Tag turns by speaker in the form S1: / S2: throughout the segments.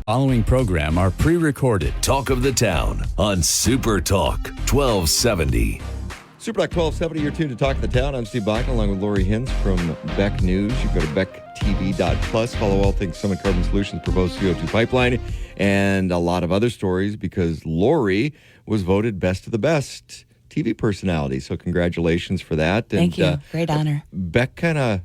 S1: Following program are pre-recorded.
S2: Talk of the Town on Super Talk 1270.
S3: Super Talk 1270, you're tuned to Talk of the Town. I'm Steve Bachman along with Lori Hintz from Beck News. You go to becktv.plus, follow all things Summit Carbon Solutions, proposed CO2 pipeline, and a lot of other stories because Lori was voted best of the best TV personality. So congratulations for that.
S4: Thank you. Great honor.
S3: Beck kind of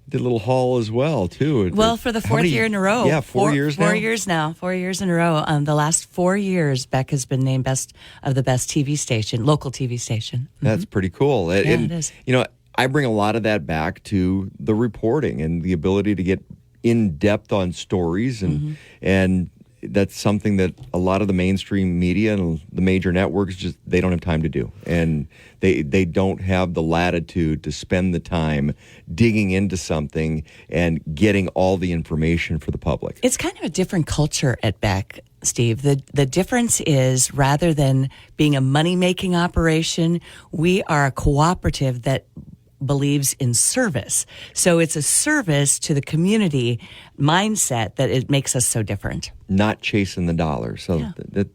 S3: did a little haul as well, too.
S4: Well, for the fourth year in a row.
S3: Yeah, 4 years now?
S4: 4 years now. 4 years in a row. The last 4 years, Beck has been named best of the best TV station, local TV station. Mm-hmm.
S3: That's pretty cool.
S4: Yeah, it is.
S3: You know, I bring a lot of that back to the reporting and the ability to get in depth on stories, and that's something that a lot of the mainstream media and the major networks just they don't have time to do, and they don't have the latitude to spend the time digging into something and getting all the information for the public.
S4: It's kind of a different culture at Beck, Steve. The difference is, rather than being a money-making operation, we are a cooperative that believes in service. So it's a service to the community mindset that it makes us so different.
S3: Not chasing the dollar. So that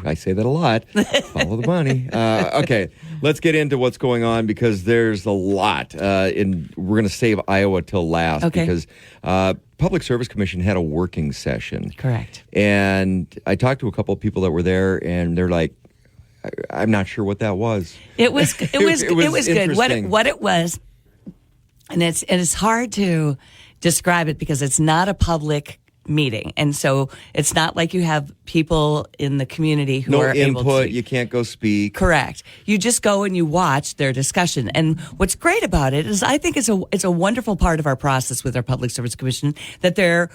S3: I say that a lot. Follow the money. Okay, let's get into what's going on because there's a lot. And we're going to save Iowa till last because Public Service Commission had a working session.
S4: Correct.
S3: And I talked to a couple of people that were there, and they're like, I'm not sure what that was.
S4: It was good. What it was, and it's hard to describe it because it's not a public meeting, and so it's not like you have people in the community who are able
S3: input.
S4: to.
S3: You can't go speak.
S4: Correct. You just go and you watch their discussion. And what's great about it is I think it's a wonderful part of our process with our Public Service Commission that they're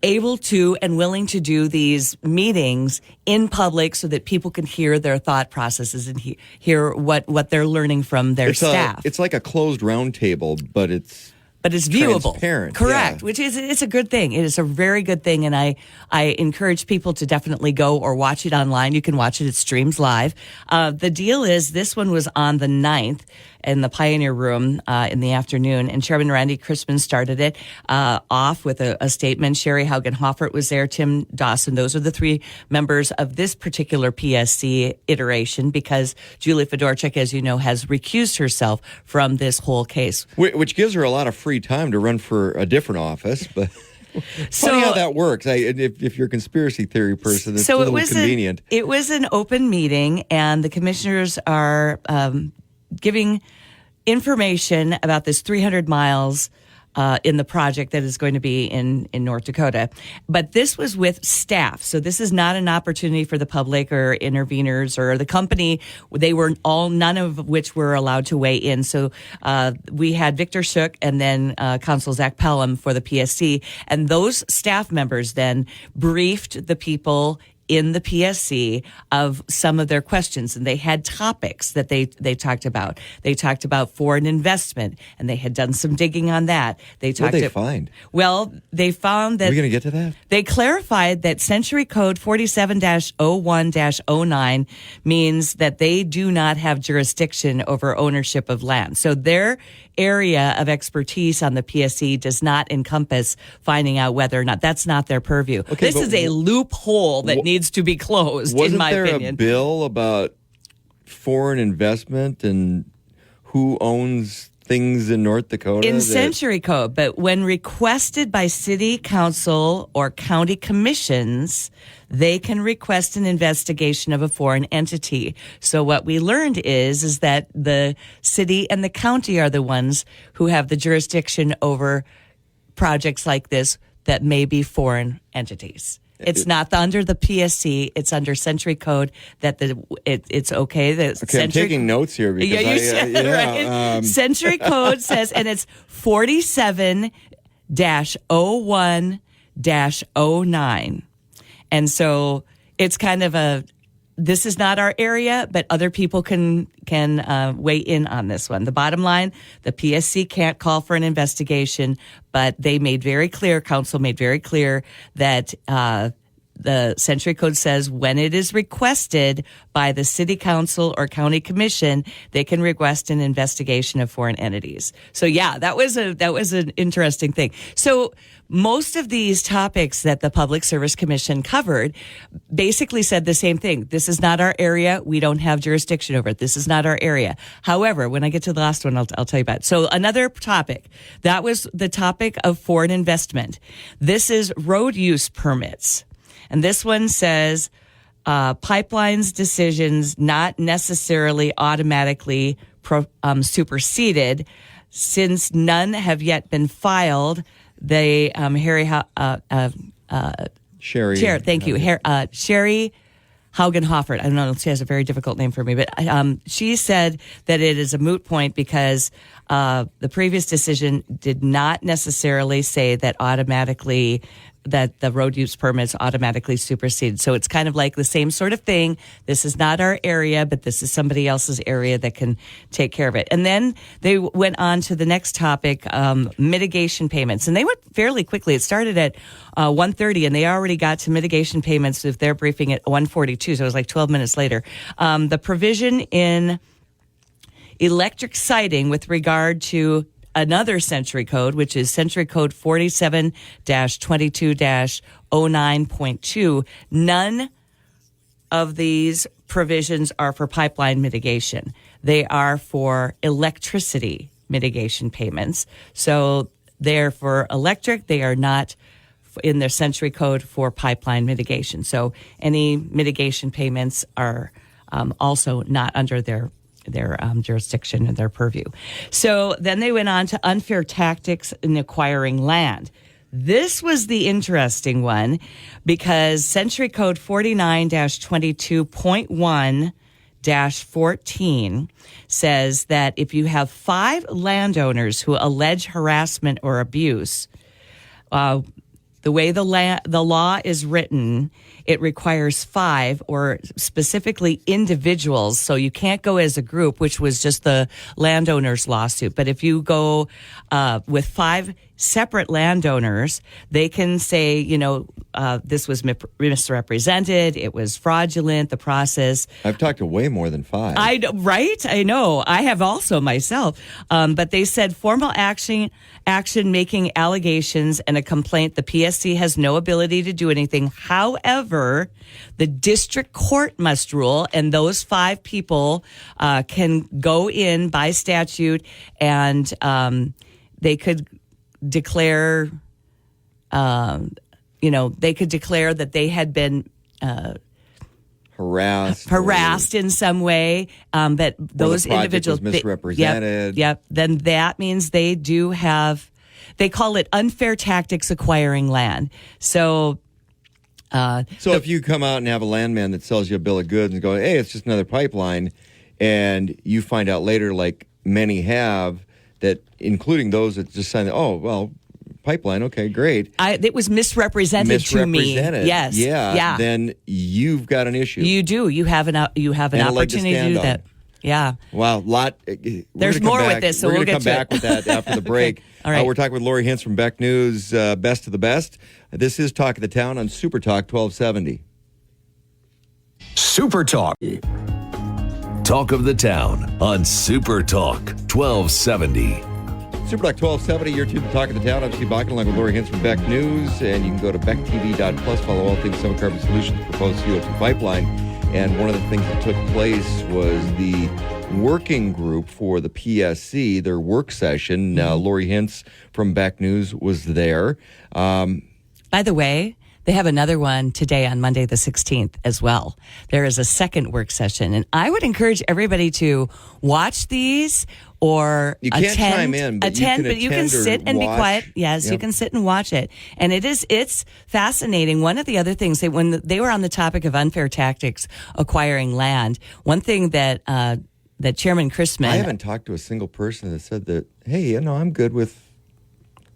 S4: able to and willing to do these meetings in public so that people can hear their thought processes and hear what they're learning from their staff.
S3: It's like a closed round table, but it's
S4: viewable.
S3: Transparent.
S4: Correct,
S3: Yeah.
S4: which is it's a good thing. It is a very good thing, and I encourage people to definitely go or watch it online. You can watch it. It streams live. The deal is this one was on the 9th in the Pioneer Room in the afternoon, and Chairman Randy Crispin started it off with a statement. Sherry Haugen-Hoffert was there, Tim Dawson. Those are the three members of this particular PSC iteration because Julie Fedorchuk, as you know, has recused herself from this whole case.
S3: Which gives her a lot of free time to run for a different office, but funny how that works. If you're a conspiracy theory person, it's a little convenient.
S4: It was an open meeting, and the commissioners are giving information about this 300 miles in the project that is going to be in North Dakota. But this was with staff. So this is not an opportunity for the public or interveners or the company. They were none of which were allowed to weigh in. So we had Victor Shook and then Council Zach Pelham for the PSC. And those staff members then briefed the people in the PSC of some of their questions, and they had topics that they talked about. They talked about foreign investment, and they had done some digging on that.
S3: What did they find?
S4: Well, they found that...
S3: Are we going to get to that?
S4: They clarified that Century Code 47-01-09 means that they do not have jurisdiction over ownership of land. So their area of expertise on the PSC does not encompass finding out whether or not that's not their purview. Okay, this is a loophole that needs to be closed, in my opinion.
S3: Wasn't there a bill about foreign investment and who owns things in North Dakota?
S4: In Century Code, but when requested by city council or county commissions, they can request an investigation of a foreign entity. So what we learned is that the city and the county are the ones who have the jurisdiction over projects like this that may be foreign entities. It's not under the PSC. It's under Century Code that it's okay.
S3: I'm taking notes here because
S4: right? Century Code says, and it's 47-01-09. And so it's kind of this is not our area, but other people can weigh in on this one. The bottom line, the PSC can't call for an investigation, but they made very clear, council made very clear that the Century Code says when it is requested by the city council or county commission, they can request an investigation of foreign entities. So yeah, that was an interesting thing. So most of these topics that the Public Service Commission covered basically said the same thing. This is not our area. We don't have jurisdiction over it. This is not our area. However, when I get to the last one, I'll tell you about it. So another topic, that was the topic of foreign investment. This is road use permits. And this one says pipelines decisions not necessarily automatically superseded since none have yet been filed. They
S3: Sherry.
S4: Thank you. Sherry Haugenhofer. I don't know. She has a very difficult name for me, but she said that it is a moot point because the previous decision did not necessarily say that the road use permits automatically supersede. So it's kind of like the same sort of thing. This is not our area, but this is somebody else's area that can take care of it. And then they went on to the next topic, mitigation payments. And they went fairly quickly. It started at 1:30, and they already got to mitigation payments with their briefing at 1:42. So it was like 12 minutes later. The provision in electric siting with regard to another Century Code, which is Century Code 47-22-09.2. None of these provisions are for pipeline mitigation. They are for electricity mitigation payments. So they're for electric. They are not in their Century Code for pipeline mitigation. So any mitigation payments are also not under their jurisdiction and their purview. So then they went on to unfair tactics in acquiring land. This was the interesting one because Century Code 49-22.1-14 says that if you have 5 landowners who allege harassment or abuse, the way the law is written, it requires 5 or specifically individuals. So you can't go as a group, which was just the landowners lawsuit. But if you go with 5 separate landowners, they can say, this was misrepresented. It was fraudulent, the process.
S3: I've talked to way more than 5.
S4: Right? I know. I have also myself. But they said formal action making allegations and a complaint. The PSC has no ability to do anything. However, the district court must rule, and those 5 people can go in by statute, and they could declare, they could declare that they had been harassed in some way, but those individuals
S3: was misrepresented.
S4: Yep. Then that means they do have. They call it unfair tactics acquiring land. So
S3: if you come out and have a landman that sells you a bill of goods and go, hey, it's just another pipeline, and you find out later, like many have, that including those that just signed, pipeline, okay, great.
S4: It was misrepresented to me. Yes.
S3: Yeah. Then you've got an issue.
S4: You do. You have an opportunity to do that. Yeah.
S3: Wow.
S4: There's more with this, so we'll get to it.
S3: We're going to come back with that after the break.
S4: Okay. All right.
S3: We're talking with Lori Hintz from Beck News, Best of the Best. This is Talk of the Town on Super Talk 1270.
S2: Super Talk. Talk of the Town on Super Talk 1270.
S3: Super Talk 1270, you're tuned to Talk of the Town. I'm Steve Bakken, along with Lori Hintz from Beck News, and you can go to becktv.plus, follow all things Summit Carbon Solutions proposed CO2 pipeline. And one of the things that took place was the working group for the PSC, their work session. Lori Hintz from Beck News was there.
S4: By the way, they have another one today on Monday the 16th as well. There is a second work session, and I would encourage everybody to watch these or
S3: you can't
S4: attend.
S3: Chime in, but
S4: you can sit and
S3: watch.
S4: Be quiet. Yes, yep. You can sit and watch it, and it's fascinating. One of the other things when they were on the topic of unfair tactics acquiring land, one thing that Chairman Chrisman,
S3: I haven't talked to a single person that said that. Hey, I'm good with.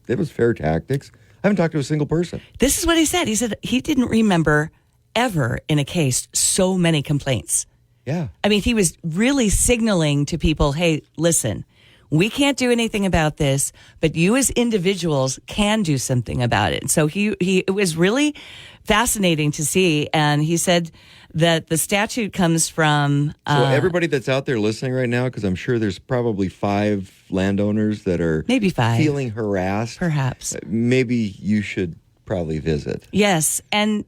S3: It was fair tactics. I haven't talked to a single person.
S4: This is what he said. He said he didn't remember ever in a case so many complaints.
S3: Yeah.
S4: I mean, he was really signaling to people, hey, listen, we can't do anything about this, but you as individuals can do something about it. So it was really fascinating to see. And he said that the statute comes from...
S3: So everybody that's out there listening right now, because I'm sure there's probably 5 landowners that are
S4: maybe 5
S3: feeling harassed.
S4: Perhaps.
S3: Maybe you should probably visit.
S4: Yes. And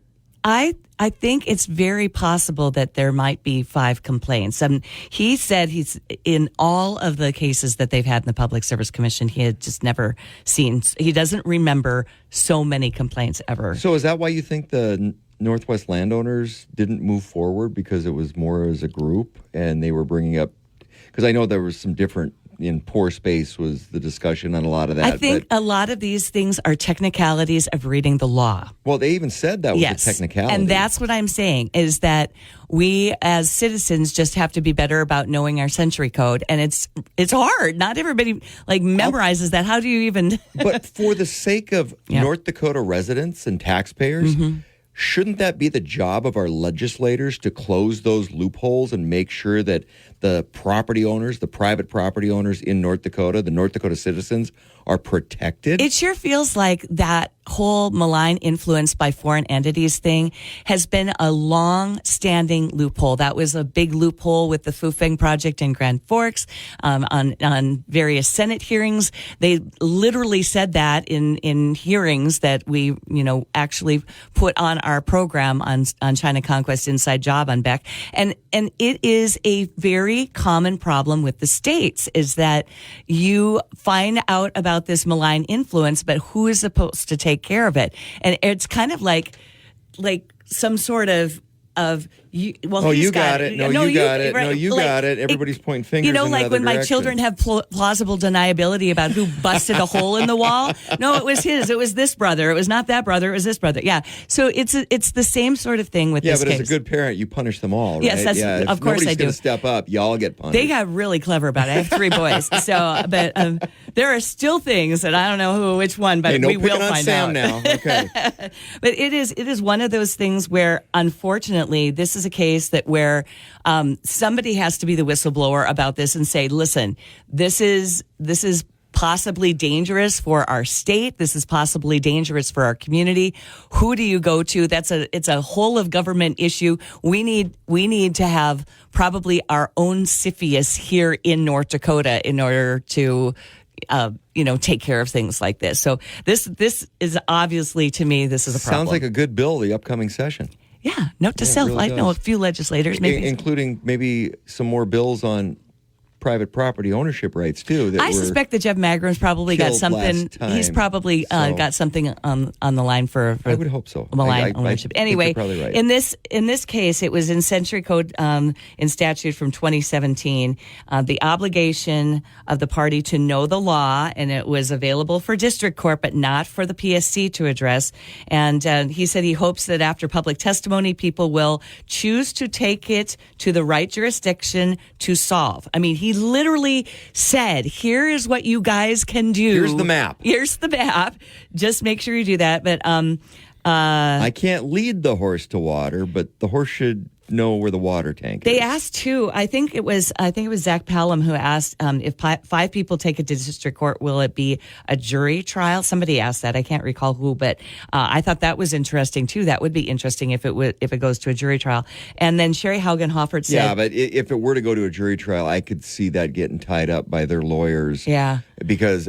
S4: I think it's very possible that there might be 5 complaints. He said he's in all of the cases that they've had in the Public Service Commission, he had just never seen. He doesn't remember so many complaints ever.
S3: So is that why you think the Northwest landowners didn't move forward, because it was more as a group and they were bringing up? Because I know there was some different. In poor space was the discussion on a lot of that.
S4: I think a lot of these things are technicalities of reading the law.
S3: Well, they even said that was a technicality.
S4: And that's what I'm saying, is that we as citizens just have to be better about knowing our century code. And it's hard. Not everybody memorizes that. How do you even...
S3: But for the sake of North Dakota residents and taxpayers, shouldn't that be the job of our legislators to close those loopholes and make sure that the property owners, the private property owners in North Dakota, the North Dakota citizens, are protected?
S4: It sure feels like that whole malign influence by foreign entities thing has been a long-standing loophole. That was a big loophole with the Fufeng project in Grand Forks, on various Senate hearings. They literally said that in hearings that we, actually put on our program on China Conquest Inside Job on Beck. And it is a very common problem with the states, is that you find out about this malign influence, but who is supposed to take care of it? And it's kind of like some sort of you. Well,
S3: you got it. No, you got it.
S4: Right.
S3: No, you got it. Everybody's pointing fingers. In
S4: like when
S3: direction.
S4: my children have plausible deniability about who busted a hole in the wall. No, it was his. It was this brother. It was not that brother. It was this brother. Yeah. So it's the same sort of thing with this case.
S3: Yeah, but as a good parent, you punish them all, right?
S4: Yes,
S3: of
S4: course I do.
S3: Nobody's going to step up. Y'all get punished.
S4: They got really clever about it. I have 3 boys, but there are still things that I don't know which one, but we will find
S3: Sam
S4: out.
S3: Now, okay.
S4: But it is one of those things where, unfortunately, this is a case where somebody has to be the whistleblower about this and say, listen, this is possibly dangerous for our state. This is possibly dangerous for our community. Who do you go to? It's a whole of government issue. We need to have probably our own CFIUS here in North Dakota in order to take care of things like this. So this is obviously, to me, this is a problem.
S3: Sounds like a good bill, the upcoming session.
S4: Yeah, note to self.
S3: Really
S4: I know a few legislators,
S3: including maybe some more bills on private property ownership rights too.
S4: I suspect that Jeff Magram's probably got something. He's probably got something on the line for
S3: I would hope so.
S4: Malign ownership. Anyway,
S3: probably right.
S4: in this case, it was in Century Code in statute from 2017. The obligation of the party to know the law, and it was available for district court, but not for the PSC to address. And he said he hopes that after public testimony, people will choose to take it to the right jurisdiction to solve. I mean, he literally said, here is what you guys can do.
S3: Here's the map.
S4: Here's the map. Just make sure you do that. But
S3: I can't lead the horse to water, but the horse should know where the water tank is.
S4: They asked too. I think it was Zach Pelham who asked if 5 people take it to district court, will it be a jury trial? Somebody asked that. I can't recall who, but I thought that was interesting too. That would be interesting if it goes to a jury trial. And then Sherry Haugen-Hoffert said,
S3: yeah, but if it were to go to a jury trial, I could see that getting tied up by their lawyers.
S4: Yeah,
S3: because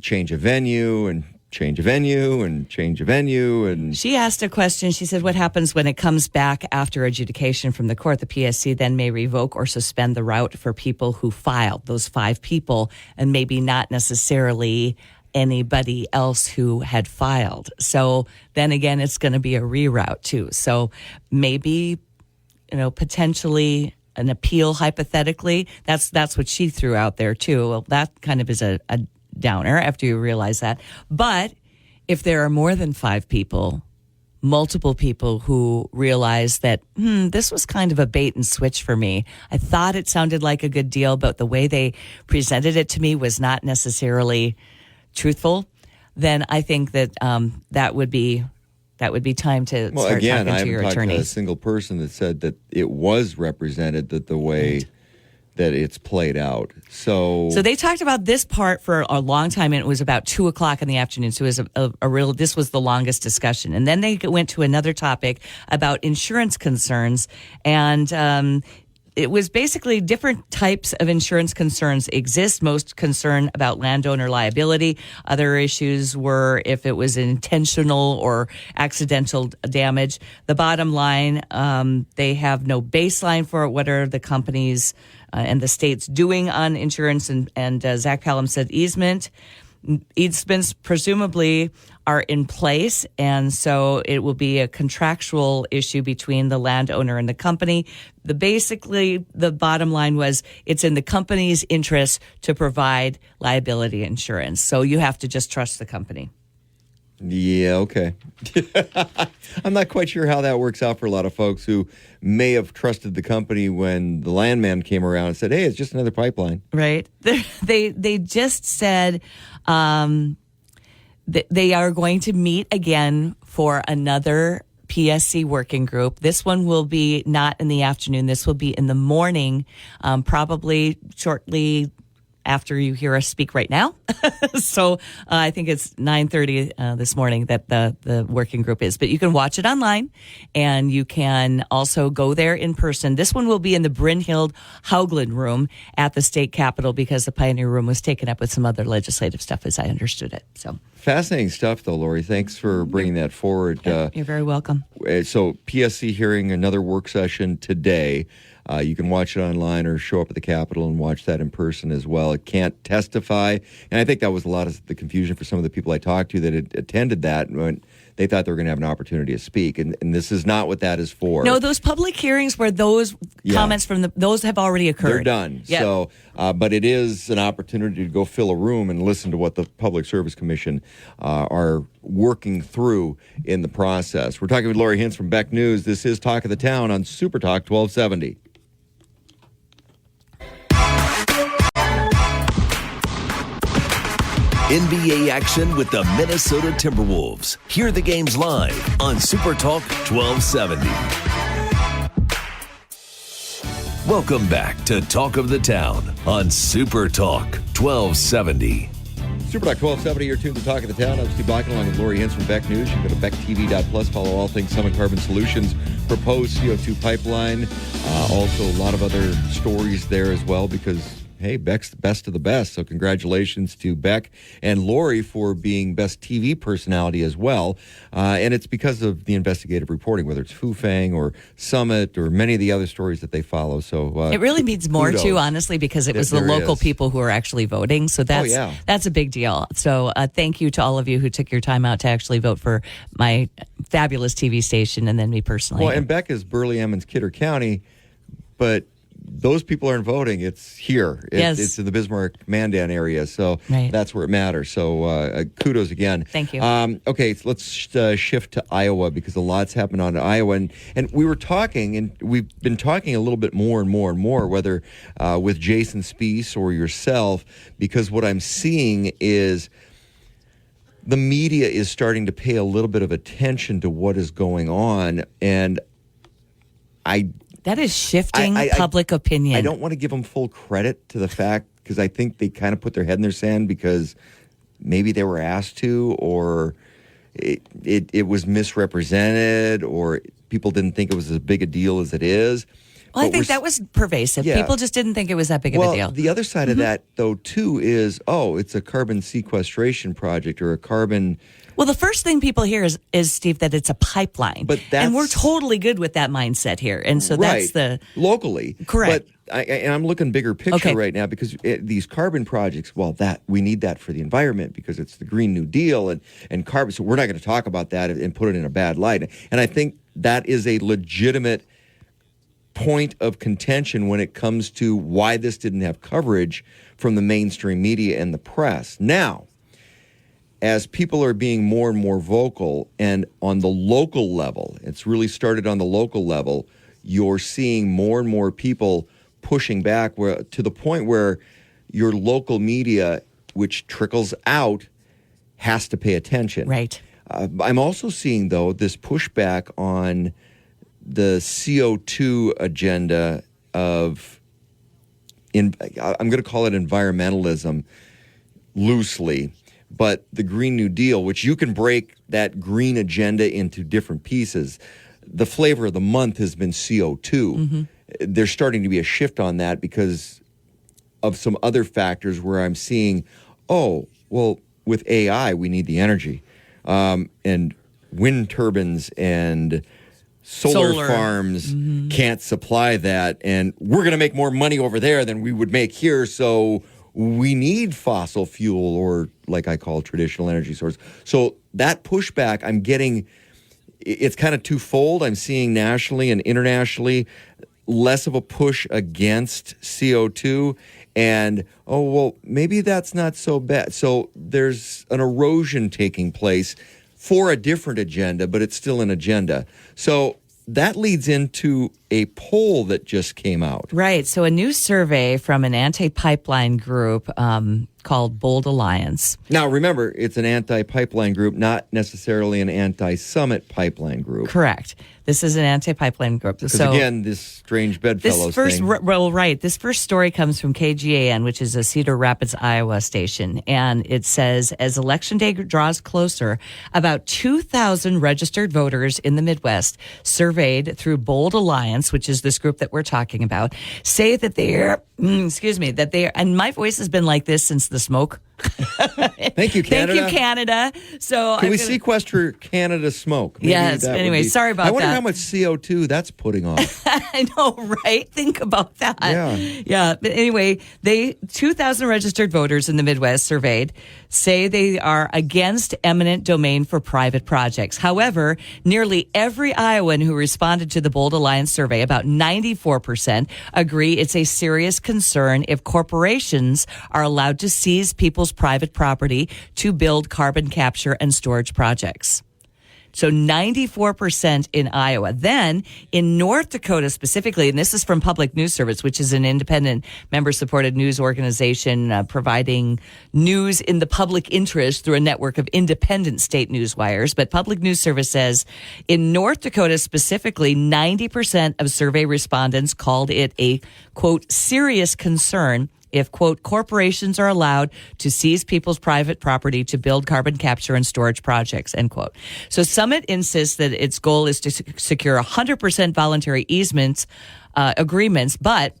S3: change of venue and change of venue and change of venue. And
S4: she asked a question. She said, what happens when it comes back after adjudication from the court? The PSC then may revoke or suspend the route for people who filed, those 5 people, and maybe not necessarily anybody else who had filed. So then again, it's going to be a reroute too. So maybe, potentially an appeal hypothetically. That's what she threw out there too. Well, that kind of is a downer after you realize that. But if there are more than 5 people, multiple people who realize that, this was kind of a bait and switch for me. I thought it sounded like a good deal, but the way they presented it to me was not necessarily truthful, then I think that that would be time to start talking to your
S3: I haven't talked
S4: attorneys.
S3: to a single person that said that it was represented that the way that it's played out. So
S4: they talked about this part for a long time, and it was about 2:00 in the afternoon. So it was this was the longest discussion. And then they went to another topic about insurance concerns, and it was basically different types of insurance concerns exist. Most concern about landowner liability. Other issues were if it was intentional or accidental damage. The bottom line, they have no baseline for it. What are the companies and the states doing on insurance? And Zach Pelham said easements presumably are in place, and so it will be a contractual issue between the landowner and the company. The bottom line was it's in the company's interest to provide liability insurance, so you have to just trust the company.
S3: Yeah, okay. I'm not quite sure how that works out for a lot of folks who may have trusted the company when the landman came around and said, hey, it's just another pipeline.
S4: Right. They just said that they are going to meet again for another PSC working group. This one will be not in the afternoon. This will be in the morning, probably shortly after you hear us speak right now. So I think it's 9:30 this morning that the working group is. But you can watch it online, and you can also go there in person. This one will be in the Brynhild Haugland room at the state capitol because the Pioneer Room was taken up with some other legislative stuff, as I understood it. So
S3: fascinating stuff, though, Lori. Thanks for bringing that forward.
S4: You're very welcome.
S3: So PSC hearing another work session today. You can watch it online or show up at the Capitol and watch that in person as well. It can't testify. And I think that was a lot of the confusion for some of the people I talked to that had attended that when they thought they were going to have an opportunity to speak. And this is not what that is for.
S4: No, those public hearings where those comments from those have already occurred.
S3: They're done. Yep. So, but it is an opportunity to go fill a room and listen to what the Public Service Commission are working through in the process. We're talking with Lori Hintz from Beck News. This is Talk of the Town on Super Talk 1270.
S2: NBA action with the Minnesota Timberwolves. Hear the games live on Super Talk 1270. Welcome back to Talk of the Town on Super Talk 1270.
S3: Super Talk 1270, you're tuned to Talk of the Town. I'm Steve Black along with Lori Hintz from Beck News. You can go to becktv.plus, follow all things Summit Carbon Solutions, proposed CO2 pipeline. Also, a lot of other stories there as well because hey, Beck's the best of the best. So congratulations to Beck and Lori for being best TV personality as well. And it's because of the investigative reporting, whether it's Fufang or Summit or many of the other stories that they follow. So
S4: it really means more too, honestly, because it was the local people who are actually voting. So that's a big deal. So thank you to all of you who took your time out to actually vote for my fabulous TV station and then me personally.
S3: Well, and Beck is Burley, Emmons, Kidder County, but those people aren't voting. It's here. It's in the Bismarck Mandan area. So that's where it matters. So kudos again.
S4: Thank you.
S3: Okay, so let's shift to Iowa because a lot's happened on Iowa. And we were talking, and we've been talking a little bit more and more and more, whether with Jason Spiess or yourself, because what I'm seeing is the media is starting to pay a little bit of attention to what is going on. And that is shifting
S4: public opinion.
S3: I don't want to give them full credit to the fact because I think they kind of put their head in their sand because maybe they were asked to, or it was misrepresented, or people didn't think it was as big a deal as it is.
S4: Well, I think that was pervasive. Yeah. People just didn't think it was that big of a deal.
S3: The other side of that, though, too, is, it's a carbon sequestration project or a carbon...
S4: Well, the first thing people hear is Steve, that it's a pipeline. And we're totally good with that mindset here. And so that's the...
S3: Locally.
S4: Correct.
S3: But and I'm looking bigger picture right now because these carbon projects, we need that for the environment because it's the Green New Deal and carbon. So we're not going to talk about that and put it in a bad light. And I think that is a legitimate point of contention when it comes to why this didn't have coverage from the mainstream media and the press. Now, as people are being more and more vocal, and on the local level, it's really started on the local level, you're seeing more and more people pushing back to the point where your local media, which trickles out, has to pay attention.
S4: Right.
S3: I'm also seeing, though, this pushback on the CO2 agenda of I'm going to call it environmentalism loosely, but the Green New Deal, which you can break that green agenda into different pieces. The flavor of the month has been CO2. Mm-hmm. There's starting to be a shift on that because of some other factors where I'm seeing, with AI, we need the energy. And wind turbines and solar farms can't supply that. And we're going to make more money over there than we would make here. So we need fossil fuel, or like I call traditional energy source. So that pushback I'm getting, it's kind of twofold. I'm seeing nationally and internationally less of a push against CO2 and, maybe that's not so bad. So there's an erosion taking place for a different agenda, but it's still an agenda. So that leads into a poll that just came out.
S4: Right. So a new survey from an anti-pipeline group called Bold Alliance.
S3: Now, remember, it's an anti-pipeline group, not necessarily an anti-summit pipeline group.
S4: Correct. This is an anti-pipeline group.
S3: Because again, this strange bedfellows thing.
S4: Right. This first story comes from KGAN, which is a Cedar Rapids, Iowa station. And it says, as Election Day draws closer, about 2,000 registered voters in the Midwest surveyed through Bold Alliance, which is this group that we're talking about, say that and my voice has been like this since the smoke.
S3: Thank you, Canada.
S4: Thank you, Canada. So
S3: Can we sequester Canada's smoke? Maybe
S4: yes. Anyway, sorry about that.
S3: I wonder how much CO2 that's putting off.
S4: I know, right? Think about that. Yeah. But anyway, 2,000 registered voters in the Midwest surveyed say they are against eminent domain for private projects. However, nearly every Iowan who responded to the Bold Alliance survey, about 94%, agree it's a serious concern if corporations are allowed to seize people's private property to build carbon capture and storage projects. So 94% in Iowa. Then in North Dakota specifically, and this is from Public News Service, which is an independent member-supported news organization providing news in the public interest through a network of independent state news wires. But Public News Service says in North Dakota specifically, 90% of survey respondents called it a, quote, serious concern if, quote, corporations are allowed to seize people's private property to build carbon capture and storage projects, end quote. So Summit insists that its goal is to secure 100% voluntary easements agreements, but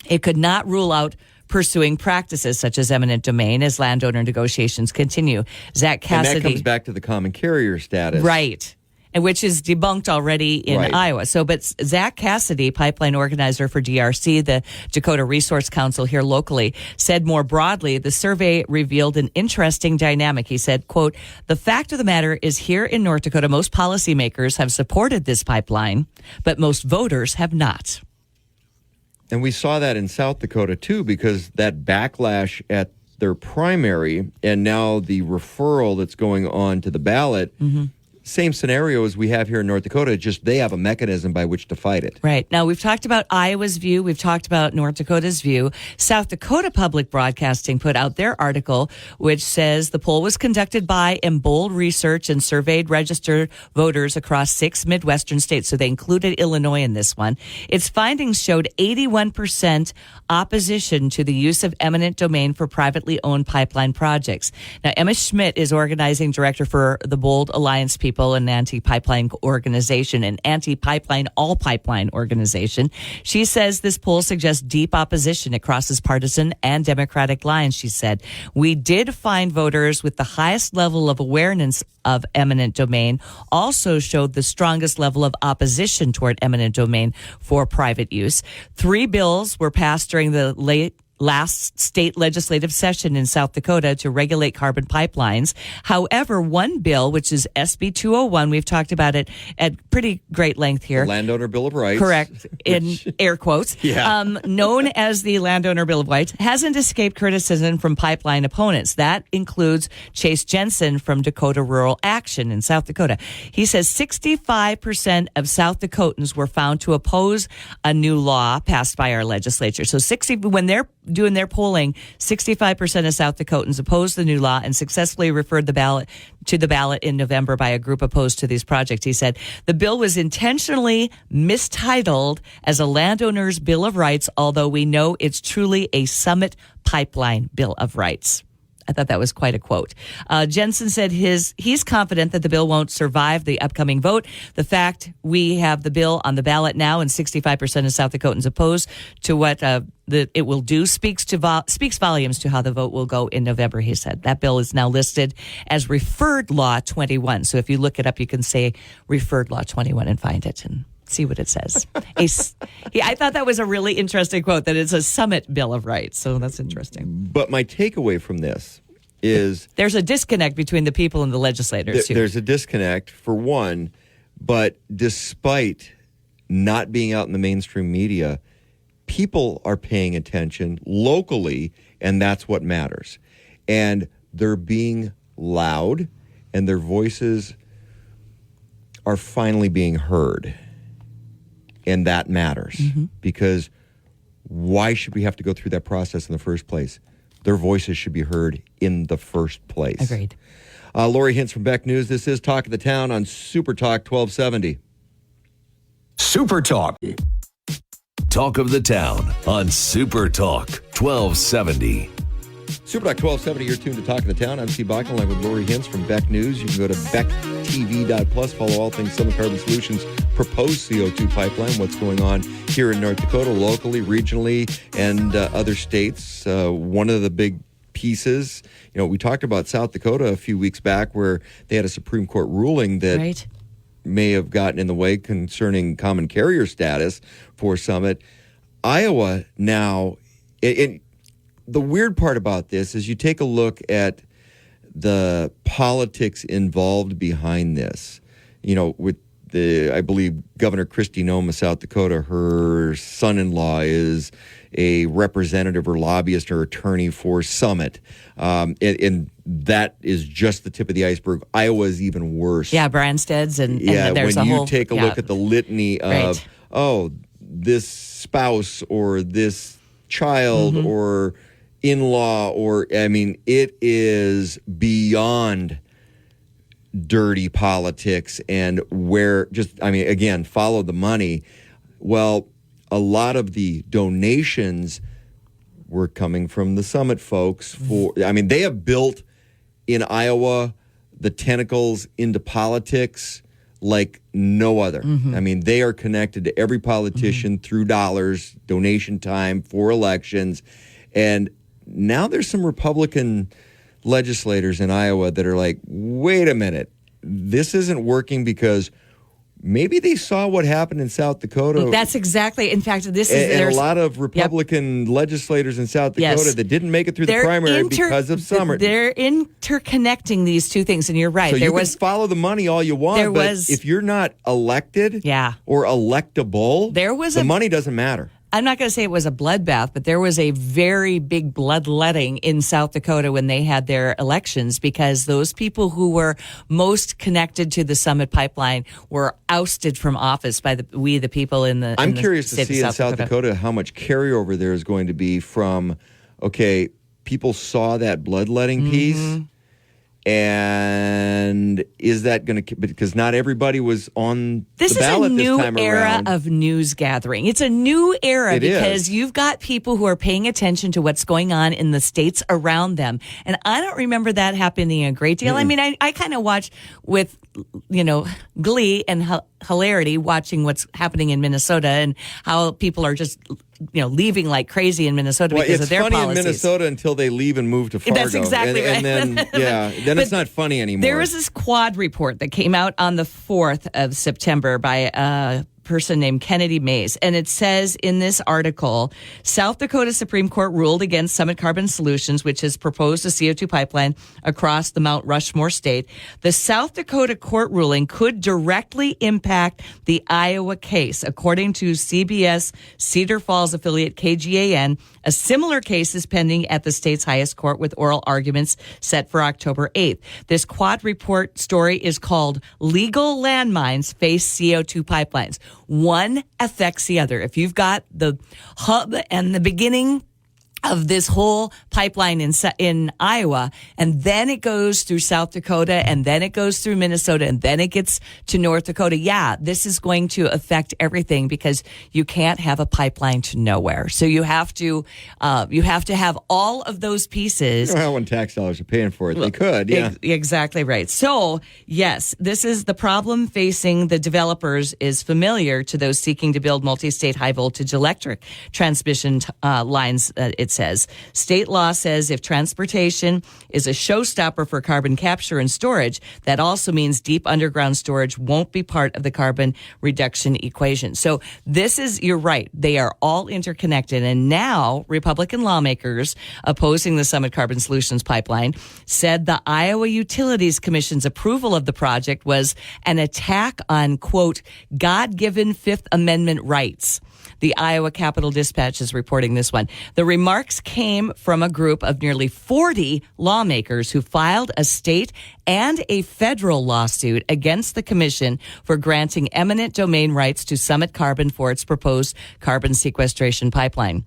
S4: it could not rule out pursuing practices such as eminent domain as landowner negotiations continue. Zach Cassidy.
S3: And that comes back to the common carrier status.
S4: Right. And which is debunked already in Iowa. But Zach Cassidy, pipeline organizer for DRC, the Dakota Resource Council here locally, said more broadly, the survey revealed an interesting dynamic. He said, quote, the fact of the matter is here in North Dakota, most policymakers have supported this pipeline, but most voters have not.
S3: And we saw that in South Dakota, too, because that backlash at their primary and now the referral that's going on to the ballot, same scenario as we have here in North Dakota, just they have a mechanism by which to fight it.
S4: Right. Now, we've talked about Iowa's view. We've talked about North Dakota's view. South Dakota Public Broadcasting put out their article, which says the poll was conducted by Bold Research and surveyed registered voters across 6 Midwestern states. So they included Illinois in this one. Its findings showed 81% opposition to the use of eminent domain for privately owned pipeline projects. Now, Emma Schmidt is organizing director for the Bold Alliance people, an anti-pipeline organization, an anti-pipeline, all-pipeline organization. She says this poll suggests deep opposition. It crosses partisan and Democratic lines, she said. We did find voters with the highest level of awareness of eminent domain also showed the strongest level of opposition toward eminent domain for private use. 3 bills were passed during the last state legislative session in South Dakota to regulate carbon pipelines. However, one bill, which is SB 201, we've talked about it at pretty great length here.
S3: The Landowner Bill of Rights.
S4: Correct, in air quotes.
S3: Yeah.
S4: Known as the Landowner Bill of Rights, hasn't escaped criticism from pipeline opponents. That includes Chase Jensen from Dakota Rural Action in South Dakota. He says 65% of South Dakotans were found to oppose a new law passed by our legislature. So when they're doing their polling, 65% of South Dakotans opposed the new law and successfully referred the ballot in November by a group opposed to these projects. He said the bill was intentionally mistitled as a landowner's Bill of Rights, although we know it's truly a Summit Pipeline Bill of Rights. I thought that was quite a quote. Jensen said he's confident that the bill won't survive the upcoming vote. The fact we have the bill on the ballot now and 65% of South Dakotans opposed to what it will do speaks volumes to how the vote will go in November, he said. That bill is now listed as Referred Law 21. So if you look it up, you can say Referred Law 21 and find it and see what it says. I thought that was a really interesting quote, that it's a Summit Bill of Rights. So that's interesting.
S3: But my takeaway from this is...
S4: There's a disconnect between the people and the legislators.
S3: There's a disconnect, for one, but despite not being out in the mainstream media, people are paying attention locally, and that's what matters. And they're being loud, and their voices are finally being heard. And that matters, because why should we have to go through that process in the first place? Their voices should be heard in the first place.
S4: Agreed.
S3: Lori Hintz from Beck News. This is Talk of the Town on Super Talk 1270.
S2: Super Talk. Talk of the Town on Super Talk 1270.
S3: Super Talk 1270, you're tuned to Talk of the Town. I'm Steve Bachman, along with Lori Hintz from Beck News. You can go to becktv.plus, follow all things Summit Carbon Solutions proposed CO2 pipeline, what's going on here in North Dakota, locally, regionally, and other states. One of the big pieces, we talked about South Dakota a few weeks back, where they had a Supreme Court ruling that may have gotten in the way concerning common carrier status for Summit. Iowa now... The weird part about this is you take a look at the politics involved behind this. With I believe Governor Kristi Noem of South Dakota, her son-in-law is a representative or lobbyist or attorney for Summit. And that is just the tip of the iceberg. Iowa is even worse.
S4: Yeah, Bransted's and there's
S3: when
S4: a
S3: you
S4: whole...
S3: take a look at the litany of, this spouse or this child or in-law, it is beyond dirty politics, and again, follow the money. Well, a lot of the donations were coming from the Summit folks they have built in Iowa the tentacles into politics like no other. They are connected to every politician through dollars, donation time for elections, and now there's some Republican legislators in Iowa that are like, wait a minute, this isn't working, because maybe they saw what happened in South Dakota.
S4: That's exactly, in fact, this is...
S3: And a lot of Republican legislators in South Dakota that didn't make it through the primary because of Summit.
S4: They're interconnecting these two things, and you're right.
S3: So you can follow the money all you want, but if you're not elected or electable, the money doesn't matter.
S4: I'm not going to say it was a bloodbath, but there was a very big bloodletting in South Dakota when they had their elections, because those people who were most connected to the Summit pipeline were ousted from office by the people in the
S3: I'm curious to see in South Dakota how much carryover there is going to be from, people saw that bloodletting piece. And is that going to... Because not everybody was on the ballot this time around.
S4: This is a new era of news gathering. It's a new era because you've got people who are paying attention to what's going on in the states around them. And I don't remember that happening a great deal. I kind of watch with, glee and hilarity watching what's happening in Minnesota and how people are just... leaving like crazy in Minnesota because of their policies.
S3: It's funny in Minnesota until they leave and move to Fargo.
S4: That's exactly right.
S3: And then it's not funny anymore.
S4: There was this quad report that came out on the 4th of September by a person named Kennedy Mays. And it says in this article, South Dakota Supreme Court ruled against Summit Carbon Solutions, which has proposed a CO2 pipeline across the Mount Rushmore state. The South Dakota court ruling could directly impact the Iowa case. According to CBS Cedar Falls affiliate KGAN, a similar case is pending at the state's highest court with oral arguments set for October 8th. This quad report story is called Legal Landmines Face CO2 Pipelines. One affects the other. If you've got the hub and the beginning of this whole pipeline in Iowa, and then it goes through South Dakota, and then it goes through Minnesota, and then it gets to North Dakota. Yeah, this is going to affect everything because you can't have a pipeline to nowhere. So you have to have all of those pieces.
S3: You know how when tax dollars are paying for it, they could. Yeah,
S4: exactly right. So yes, this is the problem facing the developers is familiar to those seeking to build multi-state high voltage electric transmission lines. It says state law says if transportation is a showstopper for carbon capture and storage, that also means deep underground storage won't be part of the carbon reduction equation. So you're right. They are all interconnected. And now Republican lawmakers opposing the Summit Carbon Solutions pipeline said the Iowa Utilities Commission's approval of the project was an attack on, quote, God-given Fifth Amendment rights. The Iowa Capitol Dispatch is reporting this one. The remarks came from a group of nearly 40 lawmakers who filed a state and a federal lawsuit against the commission for granting eminent domain rights to Summit Carbon for its proposed carbon sequestration pipeline.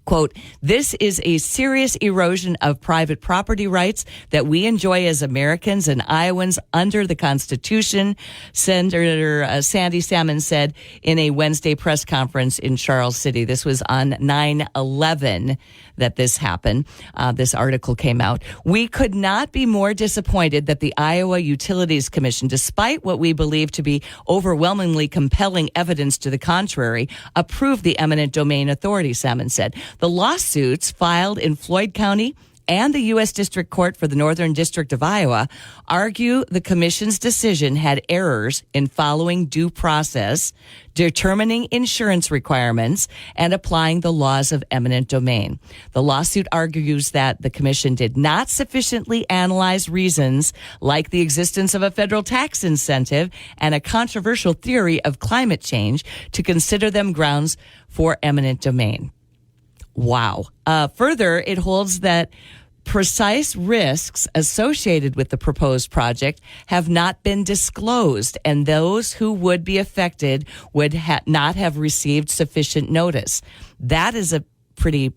S4: Quote, this is a serious erosion of private property rights that we enjoy as Americans and Iowans under the Constitution, Senator Sandy Salmon said in a Wednesday press conference in Charles City. This was on 9/11 that this happened. This article came out. We could not be more disappointed that the Iowa Utilities Commission, despite what we believe to be overwhelmingly compelling evidence to the contrary, approved the eminent domain authority, Salmon said. The lawsuits filed in Floyd County and the U.S. District Court for the Northern District of Iowa argue the commission's decision had errors in following due process, determining insurance requirements, and applying the laws of eminent domain. The lawsuit argues that the commission did not sufficiently analyze reasons like the existence of a federal tax incentive and a controversial theory of climate change to consider them grounds for eminent domain. Wow. Further, it holds that precise risks associated with the proposed project have not been disclosed, and those who would be affected would not have received sufficient notice. That is a pretty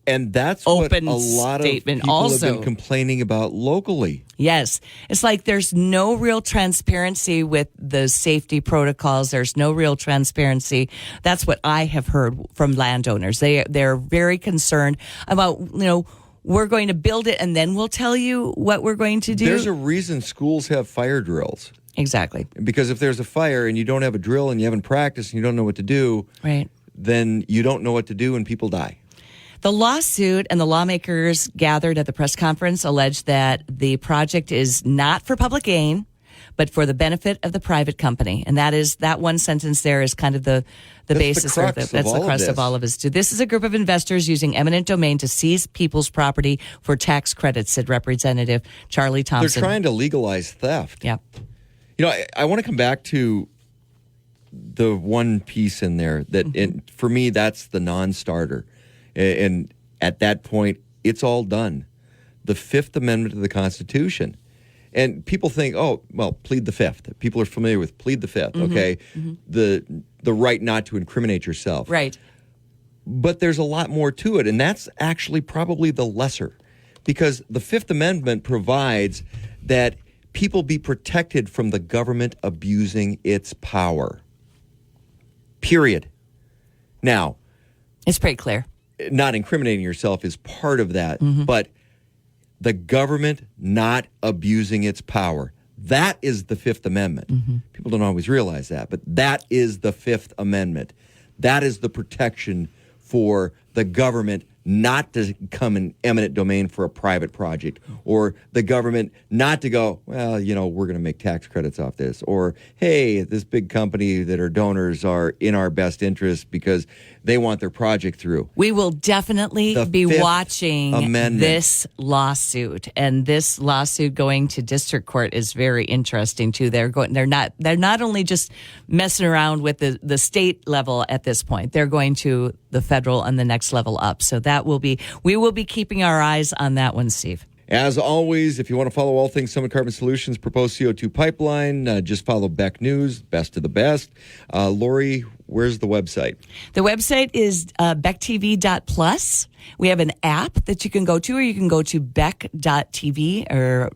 S3: and that's
S4: open
S3: what a lot of people
S4: also
S3: have been complaining about locally.
S4: Yes. It's like there's no real transparency with the safety protocols. There's no real transparency. That's what I have heard from landowners. They're very concerned about, we're going to build it and then we'll tell you what we're going to do.
S3: There's a reason schools have fire drills.
S4: Exactly.
S3: Because if there's a fire and you don't have a drill and you haven't practiced and you don't know what to do,
S4: right,
S3: then you don't know what to do and people die.
S4: The lawsuit and the lawmakers gathered at the press conference alleged that the project is not for public gain, but for the benefit of the private company. And that one sentence there is kind of the basis. That's the crux of all of this. This is a group of investors using eminent domain to seize people's property for tax credits, said Representative Charlie Thompson.
S3: They're trying to legalize theft.
S4: Yeah.
S3: I want to come back to the one piece in there that, for me, that's the non-starter. And at that point, it's all done. The Fifth Amendment of the Constitution. And people think, plead the Fifth. People are familiar with plead the Fifth, okay? Mm-hmm. The right not to incriminate yourself.
S4: Right.
S3: But there's a lot more to it, and that's actually probably the lesser. Because the Fifth Amendment provides that people be protected from the government abusing its power. Period. Now,
S4: it's pretty clear.
S3: Not incriminating yourself is part of that, but the government not abusing its power. That is the Fifth Amendment. People don't always realize that, but that is the Fifth Amendment. That is the protection for the government not to come in eminent domain for a private project, or the government not to go, we're going to make tax credits off this, or, hey, this big company that are donors are in our best interest because they want their project through.
S4: We will definitely be watching this lawsuit, and this lawsuit going to district court is very interesting too. They're not only just messing around with the state level at this point. They're going to the federal and the next level up. So we will be keeping our eyes on that one, Steve.
S3: As always, if you want to follow all things Summit Carbon Solutions, proposed CO2 pipeline, just follow Beck News, best of the best. Lori, where's the website?
S4: The website is becktv.plus. We have an app that you can go to, or you can go to beck.tv, or,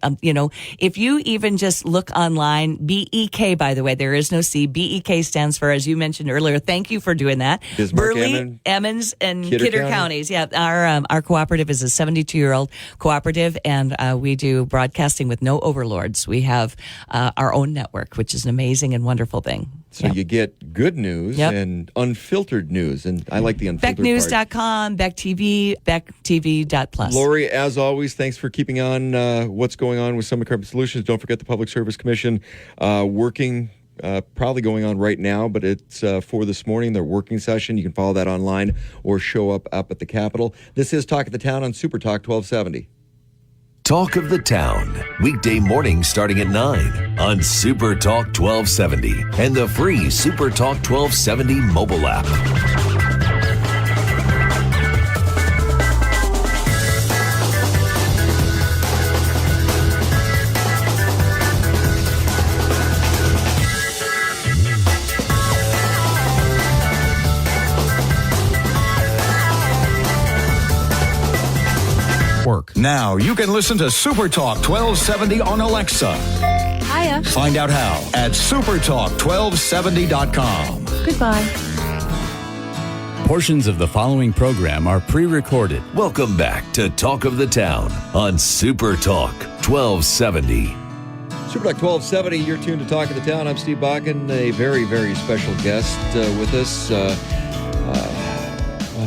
S4: if you even just look online, BEK, by the way, there is no C. BEK stands for, as you mentioned earlier, thank you for doing that.
S3: Bismarck,
S4: Burley, Emmons, and
S3: Kidder
S4: counties. Yeah, our cooperative is a 72-year-old cooperative, and we do broadcasting with no overlords. We have our own network, which is an amazing and wonderful thing.
S3: So you get good news and unfiltered news, and I like the unfiltered
S4: BeckNews.com, Beck TV, BeckTV.plus.
S3: Lori, as always, thanks for keeping on what's going on with Summit Carbon Solutions. Don't forget the Public Service Commission working, probably going on right now, but it's for this morning, their working session. You can follow that online or show up at the Capitol. This is Talk of the Town on Super Talk 1270.
S2: Talk of the Town, weekday mornings starting at 9 on Super Talk 1270 and the free Super Talk 1270 mobile app.
S5: Now you can listen to Super Talk 1270 on Alexa.
S6: Hiya.
S5: Find out how at supertalk1270.com.
S6: Goodbye.
S1: Portions of the following program are pre-recorded.
S2: Welcome back to Talk of the Town on Super Talk 1270.
S3: Super Talk 1270, you're tuned to Talk of the Town. I'm Steve Bakken, a very, very special guest with us.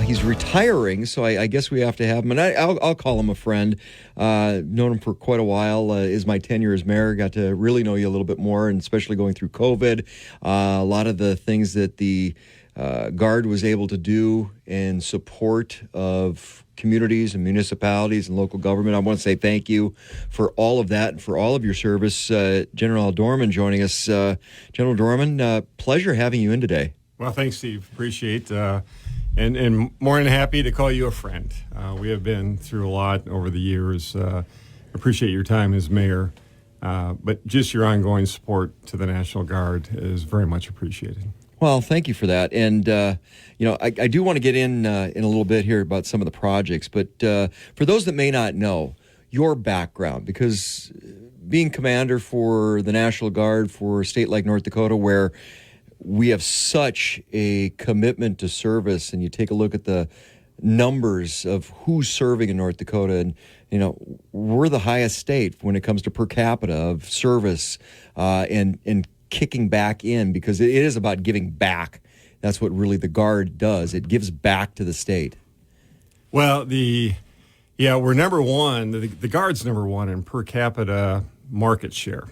S3: He's retiring, so I guess we have to have him. And I'll call him a friend. Known him for quite a while. Is my tenure as mayor. Got to really know you a little bit more, and especially going through COVID. A lot of the things that the Guard was able to do in support of communities and municipalities and local government. I want to say thank you for all of that and for all of your service. General Dorman joining us. General Dorman, pleasure having you in today.
S7: Well, thanks, Steve. Appreciate and more than happy to call you a friend. We have been through a lot over the years. Appreciate your time as mayor, but just your ongoing support to the National Guard is very much appreciated.
S3: Well, thank you for that. And, I do want to get in a little bit here about some of the projects, but for those that may not know your background, because being commander for the National Guard for a state like North Dakota, where we have such a commitment to service, and you take a look at the numbers of who's serving in North Dakota, and we're the highest state when it comes to per capita of service and kicking back in, because it is about giving back. That's what really the Guard does. It gives back to the state.
S7: Well, we're number one. The Guard's number one in per capita market share,